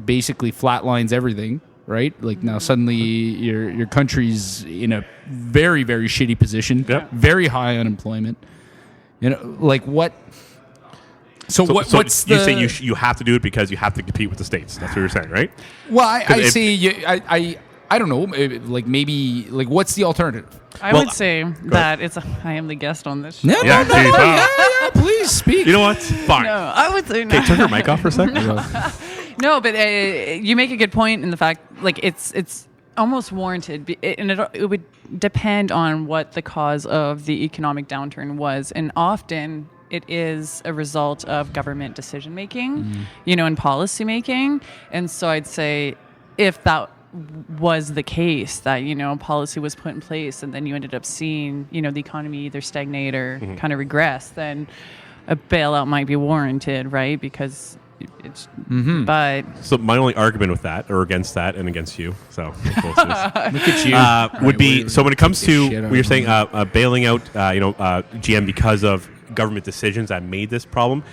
basically flatlines everything, right? Like now suddenly your country's in a very, very shitty position, very high unemployment. You know, like what? So what's you're the? saying you have to do it because you have to compete with the states. That's what you're saying, right? Well, I don't know. Like maybe like what's the alternative? I would say that I am the guest on this show. Yeah, please speak. You know what? Fine. No, I would say no. Okay, turn your mic off for a second. No, but you make a good point in the fact, like it's almost warranted, and it would depend on what the cause of the economic downturn was, and often it is a result of government decision making, and policy making. And so I'd say if that was the case, that policy was put in place, and then you ended up seeing the economy either stagnate or kind of regress, then a bailout might be warranted, right? Because it's but so my only argument with that, or against that, and against you, so look at you, would be, so when it comes to what you're saying, bailing out GM because of government decisions that made this problem,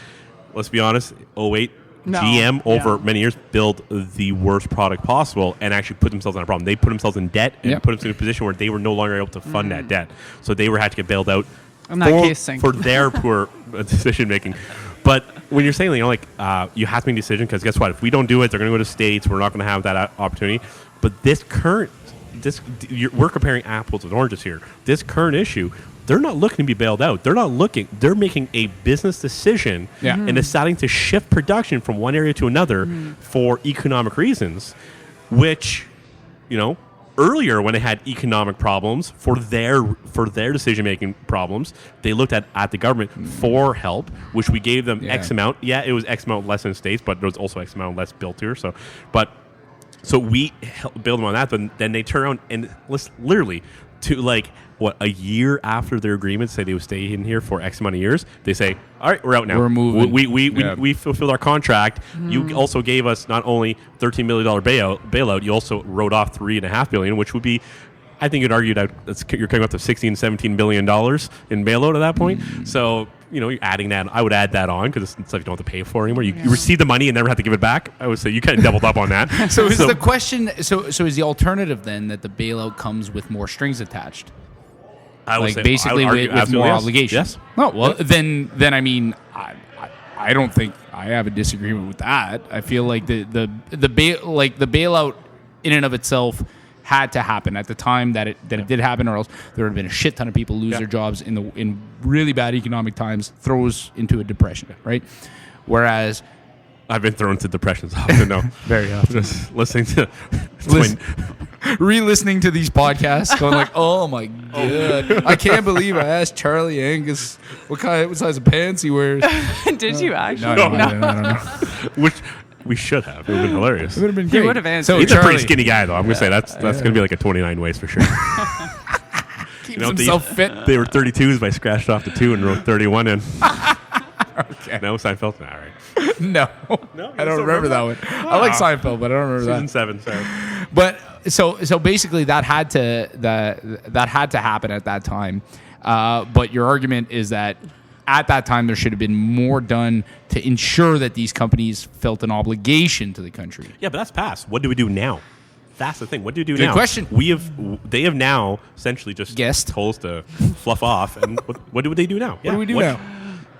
let's be honest, 2008 GM over many years built the worst product possible and actually put themselves in a problem. They put themselves in debt and put themselves in a position where they were no longer able to fund that debt, so they had to get bailed out for their poor decision making. But when you're saying, you have to make a decision, because guess what? If we don't do it, they're going to go to states. We're not going to have that opportunity. But we're comparing apples with oranges here. This current issue, they're not looking to be bailed out. They're making a business decision and deciding to shift production from one area to another for economic reasons, which, earlier when they had economic problems for their decision-making problems, they looked at the government for help, which we gave them X amount. Yeah, it was X amount less in states, but there was also X amount less built here. So we build them on that, but then they turn around and literally to a year after their agreement say they would stay in here for X amount of years, they say, all right, we're out now. We're moving. We fulfilled our contract. You also gave us not only $13 million bailout, you also wrote off $3.5 billion, which would be, I think you'd argue that you're coming up to $16, $17 billion in bailout at that point. So, you're adding that. I would add that on because it's stuff you don't have to pay for anymore. You receive the money and never have to give it back. I would say you kind of doubled up on that. So is the question, so is the alternative then that the bailout comes with more strings attached? I would say, basically with more obligations. Yes. No, well, then I mean, I don't think I have a disagreement with that. I feel like the bailout in and of itself had to happen at the time that it did happen, or else there would have been a shit ton of people lose their jobs in really bad economic times, throws into a depression, right? Whereas I've been thrown into depressions often, no. Very often. Just listening to re-listening to these podcasts, going like, "Oh my god, I can't believe I asked Charlie Angus what size of pants he wears." Did you actually? No. Which we should have. It would have been hilarious. It would have been great. He would have answered. So He's Charlie, a pretty skinny guy, though. I'm gonna say that's gonna be like a 29 waist for sure. Keeps himself fit. They were 32s, but I scratched off the 2 and wrote 31 in. Okay. No, Seinfeld? All right. No, No, I don't remember that one. I like Seinfeld, but I don't remember Season 7, sorry. But so basically that had to happen at that time. But your argument is that at that time there should have been more done to ensure that these companies felt an obligation to the country. Yeah, but that's past. What do we do now? That's the thing. What do we do Good now? question. They have now essentially just told us to fluff off. And what do they do now? What do we do now?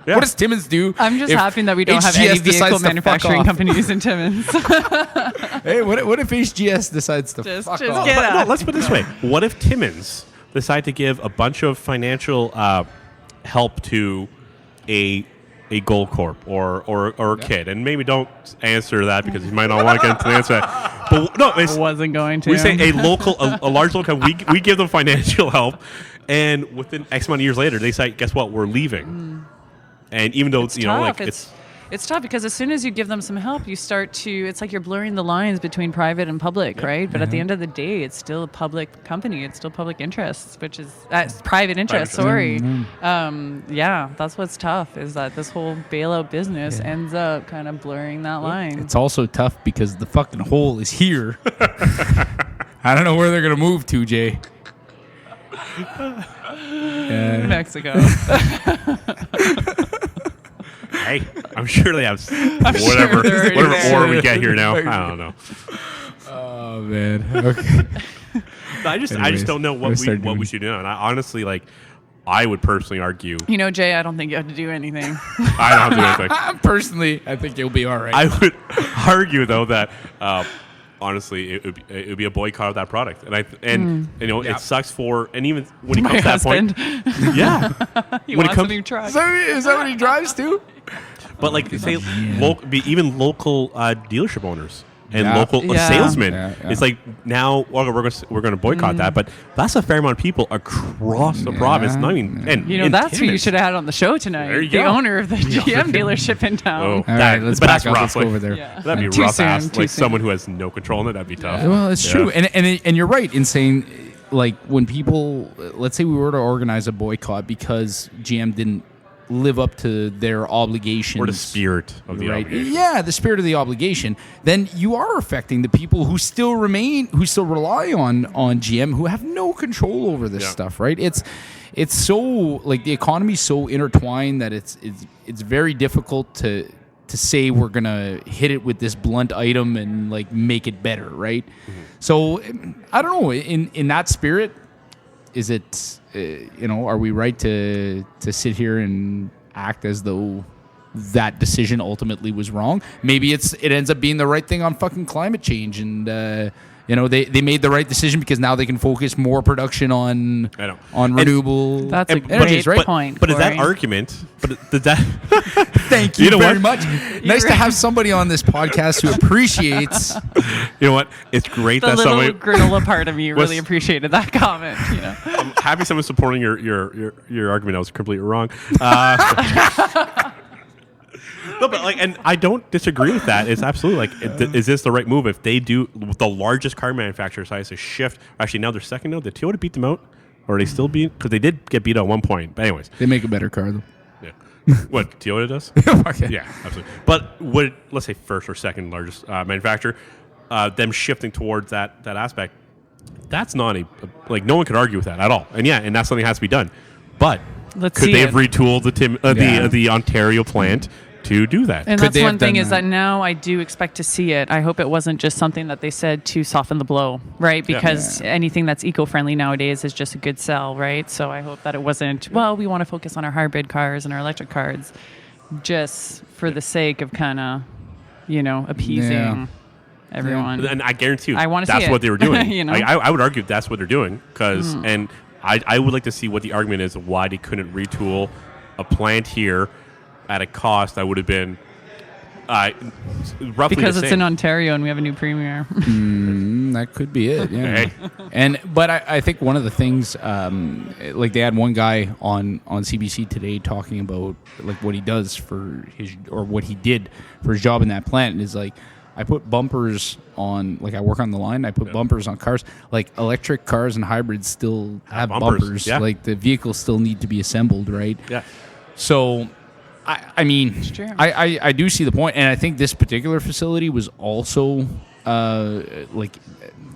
Yeah. What does Timmins do? I'm just happy that we don't have HGS any decides vehicle to manufacturing fuck off? companies in Timmins. Hey, what if HGS decides to Just fuck get off? out. No, let's put it this way. What if Timmins decide to give a bunch of financial help to a a Gold Corp or a kid, and maybe don't answer that because you might not want to get into the answer. But no, I wasn't going to. We say a large local company. We give them financial help, and within X amount of years later, they say, "Guess what? We're leaving." And even though It's tough. It's tough because as soon as you give them some help, you start to, it's like you're blurring the lines between private and public, right? But at the end of the day, it's still a public company. It's still public interests, which is private interest, sorry. That's what's tough is that this whole bailout business ends up kind of blurring that line. It's also tough because the fucking hole is here. I don't know where they're going to move to, Jay. Mexico. Hey, I'm sure they have whatever ore we get here now. I don't know. Oh man. Okay. I just don't know what we should do. And I honestly, like, I would personally argue. You know, Jay, I don't think you have to do anything. I don't have to do anything. Personally, I think you'll be all right. I would argue though that honestly, it would be a boycott of that product, and you know it sucks for, and even when he comes to that point, he wants a new truck. Is that what he drives to? But like say, even local dealership owners and local salesmen, it's like now we're going to boycott that, but that's a fair amount of people across the province. I mean, and you know that's who you should have had on the show tonight. There you the go. owner of the GM dealership in town. Oh, all right, let's back up. Let's go over there. Yeah. That'd be Too rough. soon, Like someone who has no control in it, that'd be tough. Well, it's true, and you're right in saying, like, when people, let's say we were to organize a boycott because GM didn't live up to their obligations, or the spirit of the obligation. Yeah, the spirit of the obligation. Then you are affecting the people who still rely on GM, who have no control over this stuff, right? It's so, like, the economy's so intertwined that it's very difficult to say we're gonna hit it with this blunt item and like make it better, right? So I don't know. In that spirit, is it? Are we right to sit here and act as though that decision ultimately was wrong? Maybe it ends up being the right thing on fucking climate change, and they made the right decision because now they can focus more production on renewable. That's a great point. But is that argument? But did that? Thank you very much. Nice to have somebody on this podcast who appreciates. You know what? It's great that little somebody granola part of me really appreciated that comment. You know, I'm happy someone's supporting your argument. I was completely wrong. No, but like, and I don't disagree with that. It's absolutely like, is this the right move? If they do, the largest car manufacturer decides to shift. Actually, now they're second. Did Toyota beat them out, or are they still beat? Because they did get beat out at one point. But anyways, They make a better car though. yeah. What Toyota does? Okay. Yeah, absolutely. But would, let's say, first or second largest manufacturer, them shifting towards that aspect, that's not like, no one could argue with that at all. And and that's something that has to be done. But could they have retooled the Ontario plant to do that? And that's one thing is that now I do expect to see it. I hope it wasn't just something that they said to soften the blow, right? Because anything that's eco-friendly nowadays is just a good sell, right? So I hope that it wasn't, well, we want to focus on our hybrid cars and our electric cars just for the sake of kind of, appeasing everyone. And I guarantee you, I want to see that's what they were doing. I would argue that's what they're doing because, and I would like to see what the argument is of why they couldn't retool a plant here at a cost that would have been roughly because the it's same. in Ontario and we have a new premier. That could be it. Yeah. But I think one of the things, like they had one guy on CBC today talking about like what he does for what he did for his job in that plant, and is like, I put bumpers on, like I work on the line, I put bumpers on cars. Like electric cars and hybrids still have bumpers. Yeah. Like the vehicles still need to be assembled, right? Yeah. So I mean, I do see the point, and I think this particular facility was also like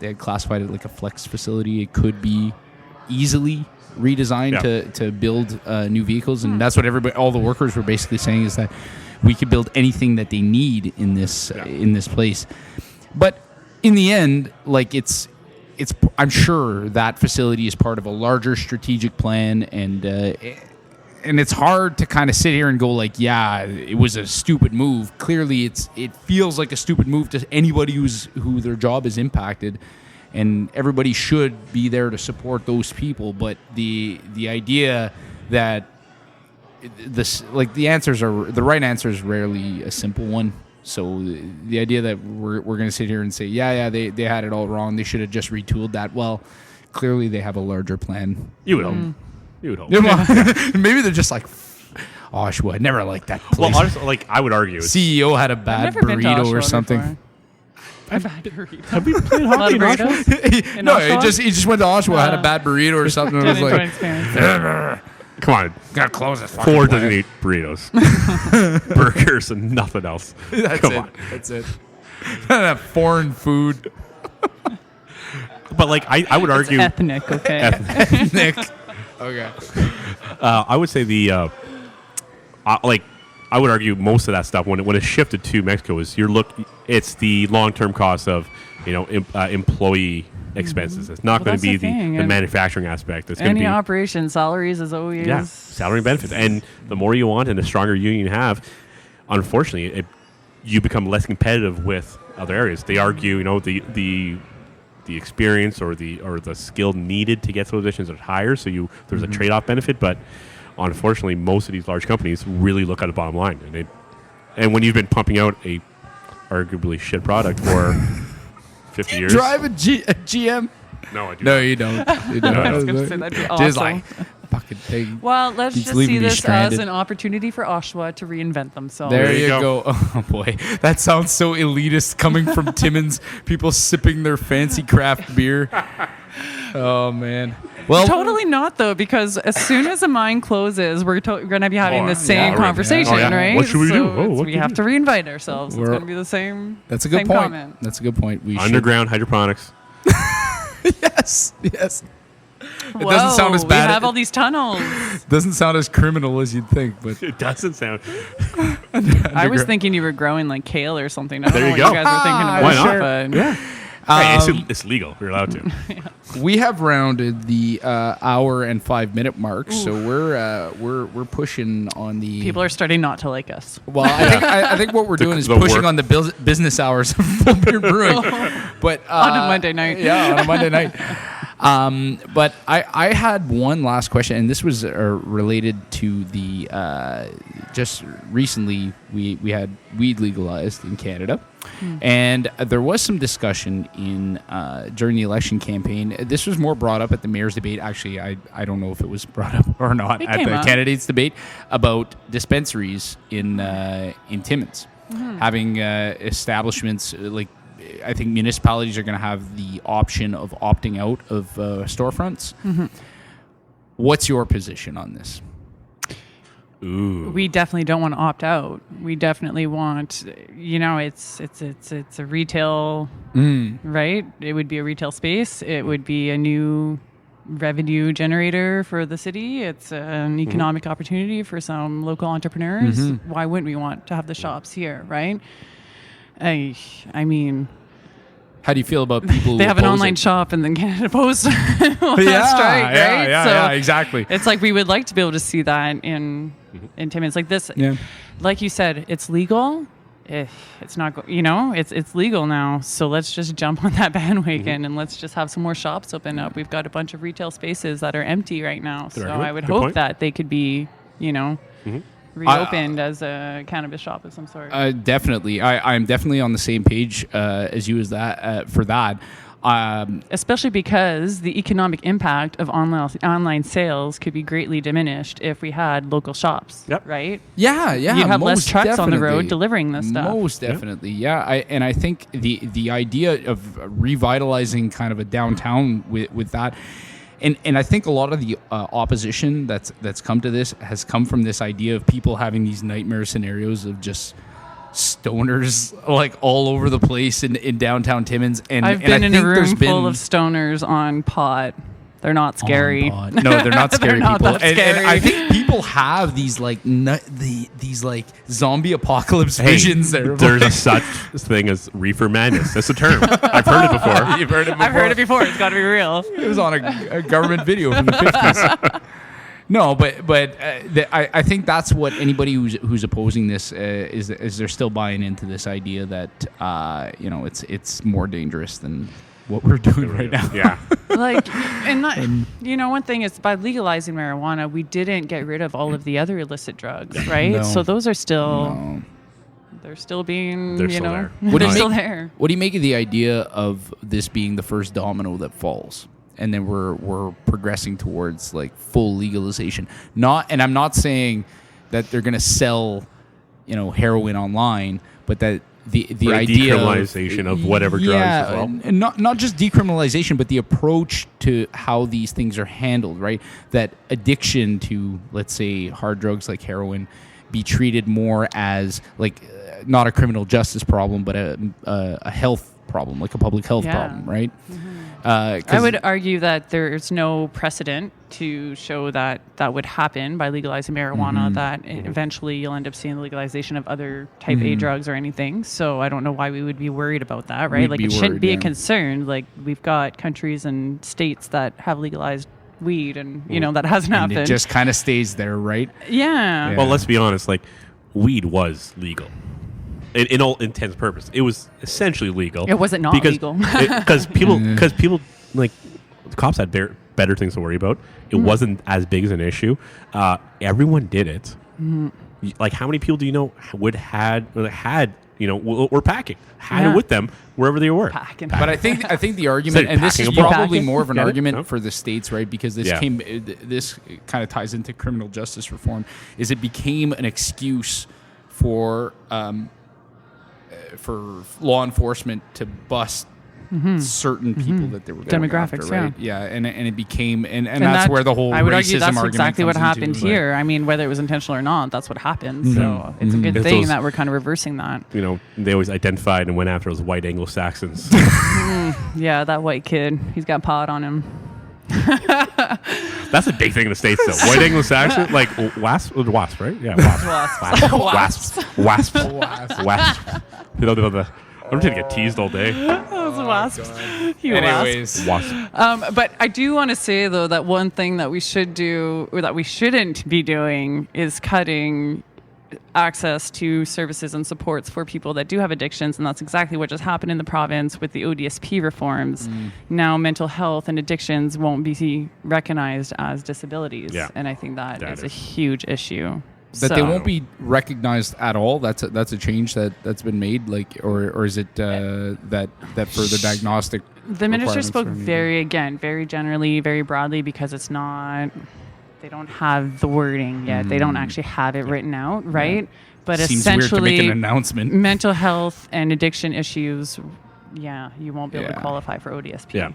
they had classified it like a flex facility. It could be easily redesigned to build new vehicles, and that's what all the workers were basically saying, is that we could build anything that they need in this place. But in the end, like it's I'm sure that facility is part of a larger strategic plan, and it's hard to kind of sit here and go like, yeah, it was a stupid move. Clearly, it feels like a stupid move to anybody who their job is impacted, and everybody should be there to support those people. But the idea that the right answer is rarely a simple one. So the idea that we're going to sit here and say, they had it all wrong, they should have just retooled that. Well, clearly they have a larger plan. You would hope. You would hope. Maybe they're just like, Oshawa, I never liked that place. Well, honestly, like I would argue, CEO had a bad burrito or something. A bad burrito. Have we played hockey in Oshawa? In No, Oshawa? he just went to Oshawa, had a bad burrito or something. And was Didn't enjoy like, experience. Come on, gotta close this. Ford doesn't eat burritos, burgers, and nothing else. That's it. That's it. That foreign food. But like I would argue, Ethnic, okay. Nick. Okay. I would say I would argue most of that stuff when it shifted to Mexico is it's the long-term cost of employee expenses. It's not going to be the manufacturing aspect. It's going to be operation salaries is always salary and benefits. And the more you want and the stronger union you have, unfortunately, you become less competitive with other areas. They argue, the experience or the skill needed to get those positions are higher, so there's a trade-off benefit. But unfortunately, most of these large companies really look at the bottom line, and when you've been pumping out a arguably shit product for 50 years. Drive a GM. No, I do. No, you don't. You don't. I was going to say that'd be awesome. Just like fucking thing. Well, let's Keeps just leaving see me this stranded. as an opportunity for Oshawa to reinvent themselves. There you you go. go. Oh boy, that sounds so elitist coming from Timmins. People sipping their fancy craft beer. Oh man. Well, Totally not though, because as soon as a mine closes, we're going to be having the same right. conversation, Oh, yeah. right? What should we do? So Oh, what we do have we to reinvent ourselves. It's We're- going to be the same. that's a good same point. comment. That's a good point. We Underground hydroponics. should. Yes. Yes. It Whoa, doesn't sound as bad. We have all these tunnels. Doesn't sound as criminal as you'd think, but It doesn't sound. I was thinking you were growing like kale or something. I don't There know you what go. you guys were thinking about. Why not? But Yeah. Hey, it's legal. We're allowed to. we have rounded the hour and 5 minute mark, so we're pushing on the people are starting not to like us. Well, I think what we're doing is the pushing work. on the business hours of Full Beard Brewing. But On a Monday night. Yeah, on a Monday night. But I had one last question, and this was related to the just recently we had weed legalized in Canada, and there was some discussion in during the election campaign. This was more brought up at the mayor's debate. Actually, I don't know if it was brought up or not It at came the up. candidates debate about dispensaries in Timmins, having establishments like. I think municipalities are going to have the option of opting out of storefronts. What's your position on this? Ooh. We definitely don't want to opt out. We definitely want, it's a retail, right? It would be a retail space. It would be a new revenue generator for the city. It's an economic opportunity for some local entrepreneurs. Why wouldn't we want to have the shops here, right? I mean, How do you feel about people who they have an oppose online it? shop and then Canada Post on strike, right? Yeah, exactly. It's like we would like to be able to see that in Timmins. Like this, Yeah. like you said, it's legal. It's not, it's legal now. So let's just jump on that bandwagon and let's just have some more shops open up. We've got a bunch of retail spaces that are empty right now. So argument. I would Good hope point. that they could be, reopened as a cannabis shop of some sort. Definitely. I'm definitely on the same page as you as that for that. Especially because the economic impact of online sales could be greatly diminished if we had local shops, Yep. right? Yeah. You'd have less most trucks on the road definitely. delivering this stuff. Most definitely, yeah. I think the idea of revitalizing kind of a downtown with that, and I think a lot of the opposition that's come to this has come from this idea of people having these nightmare scenarios of just stoners like all over the place in downtown Timmins. And I've and I been in a think there's room full of stoners on pot. They're not scary. Oh, God. No, they're not scary They're not people. that And scary. I think people have these like these like zombie apocalypse visions. There's a such thing as reefer madness. That's a term. I've heard it before. You've heard it before. I've heard it before. It's got to be real. It was on a government video from the 50s. No, but I think that's what anybody who's opposing this is they're still buying into this idea that it's more dangerous than what we're doing right now. Yeah. Like, and not, one thing is by legalizing marijuana, we didn't get rid of all of the other illicit drugs, right? No. So those are still, No. they're still being, They're still there. they're still there. What do you make of the idea of this being the first domino that falls, and then we're progressing towards like full legalization? And I'm not saying that they're going to sell, heroin online, but that the Or idea decriminalization of whatever drugs as well. and not just decriminalization, but the approach to how these things are handled, right? That addiction to, let's say, hard drugs like heroin be treated more as like not a criminal justice problem, but a health problem, like a public health problem, right? I would argue that there's no precedent to show that that would happen by legalizing marijuana, that eventually you'll end up seeing the legalization of other type A drugs or anything. So I don't know why we would be worried about that, right? We'd Like be it shouldn't worried, be yeah. a concern. Like we've got countries and states that have legalized weed and, that hasn't and happened. it just kind of stays there, right? yeah. Well, let's be honest. Like, weed was legal. In all intents and purposes, it was essentially legal. It wasn't not legal. Because people, like, the cops had better things to worry about. It wasn't as big as an issue. Everyone did it. Like, how many people do you know were packing, had it with them wherever they were? Packing. But I think the argument, and this is packing a ball. probably more of an Get it? argument No? for the states, right? Because this this kind of ties into criminal justice reform. Is it became an excuse for law enforcement to bust certain people that they were going Demographics, after, right? Yeah, and it became and And that's that- where the whole I would racism argue that's argument exactly what comes into, happened but- here. I mean, whether it was intentional or not, that's what happened. So it's a good It's thing those- that we're kind of reversing that. They always identified and went after those white Anglo-Saxons. Yeah, that white kid, he's got pot on him. That's a big thing in the States, though. White Anglo-Saxon, like wasp, right? Yeah, wasp. Wasp. I'm trying to get teased all day. That was a wasp. You Anyways, Wasp. But I do want to say, though, that one thing that we should do, or that we shouldn't be doing, is cutting access to services and supports for people that do have addictions. And that's exactly what just happened in the province with the ODSP reforms. Now mental health and addictions won't be recognized as disabilities. Yeah. And I think that is a is. huge issue. that they So- won't be recognized at all. That's a change that's been made. Like, or is it that further diagnostic? The minister requirements spoke or anything? very generally, very broadly, because it's not, they don't have the wording yet. They don't actually have it written out, right? But Seems weird to essentially, make an announcement. mental health and addiction issues, you won't be able to Yeah. qualify for ODSP. Yeah.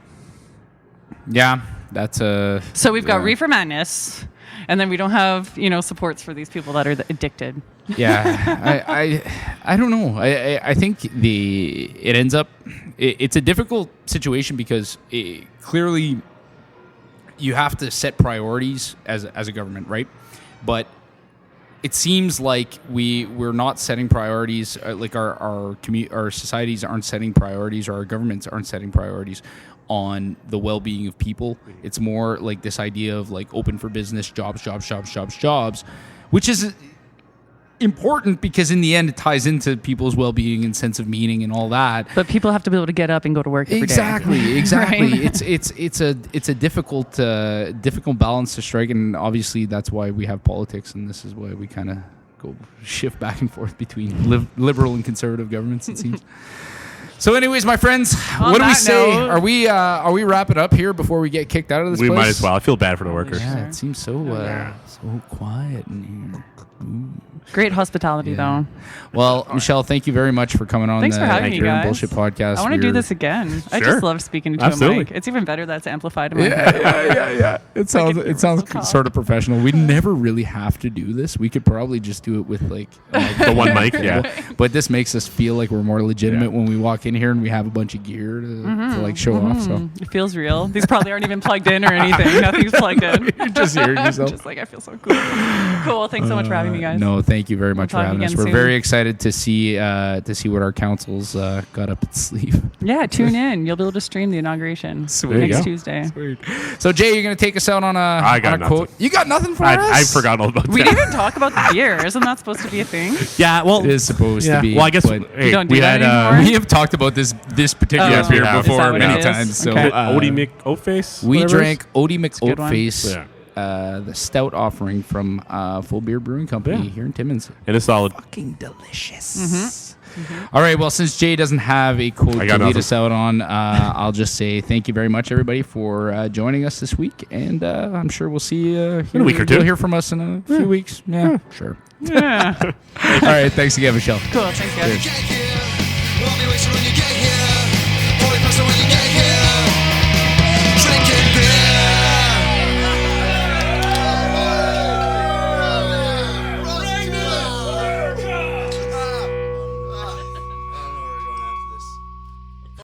Yeah, that's a. So we've got yeah. reefer madness, and then we don't have, supports for these people that are addicted. Yeah, I don't know. I think it ends up. It's a difficult situation because clearly you have to set priorities as a government, right? But it seems like we're not setting priorities. Like our societies aren't setting priorities, or our governments aren't setting priorities on the well-being of people. It's more like this idea of like open for business, jobs, which is important because in the end it ties into people's well-being and sense of meaning and all that. But people have to be able to get up and go to work every day. Exactly. Right? It's a difficult balance to strike, and obviously that's why we have politics, and this is why we kind of go shift back and forth between liberal and conservative governments, it seems. So, anyways, my friends, On what do we that say? note- Are we wrapping up here before we get kicked out of this We place? might as well. I feel bad for the workers. Yeah, it seems so quiet in here. Great hospitality, though. Well, Michelle, thank you very much for coming on Thanks the for having me, Pure and guys. Bullshit podcast. I want to do this again. I Sure. just love speaking to Absolutely. a mic. It's even better that it's amplified in my head. Yeah. It sounds it feels so calm. sort of professional. We never really have to do this. We could probably just do it with like The one mic, yeah. But this makes us feel like we're more legitimate when we walk in here and we have a bunch of gear to like show off. So It feels real. These probably aren't even plugged in or anything. Nothing's plugged in. you're just hearing yourself. Just like I feel so cool. Cool. Thanks so much for having me, guys. No, thank you very much for talk having us. again We're soon. very excited to see what our council's got up its sleeve. Yeah, tune in. You'll be able to stream the inauguration Sweet. There you next go. Tuesday. So Jay, you're gonna take us out on a got on a quote. nothing. You got nothing for I us? forgot all about We that. didn't even talk about the beer. Isn't that supposed to be a thing? Yeah, well, It is supposed yeah. to be. Well, I guess but hey, You don't do we that had anymore? we have talked about this particular Yes, we beer have. Is that before what many it is? times. So Okay. Oaty McOatface. we whatever it is? drank Oaty good one. McOatface, the stout offering from Full Beard Brewing Company Yeah. here in Timmins. It is solid. Fucking delicious. All right, well, since Jay doesn't have a quote I to got lead nothing. us out on, I'll just say thank you very much, everybody, for joining us this week. And I'm sure we'll see you In a week or two. You'll hear from us in a few weeks. Yeah, sure. Yeah. All right, thanks again, Michelle. Cool. Thanks, guys. Get here. Won't be wasted when you get here. 40% when you get here.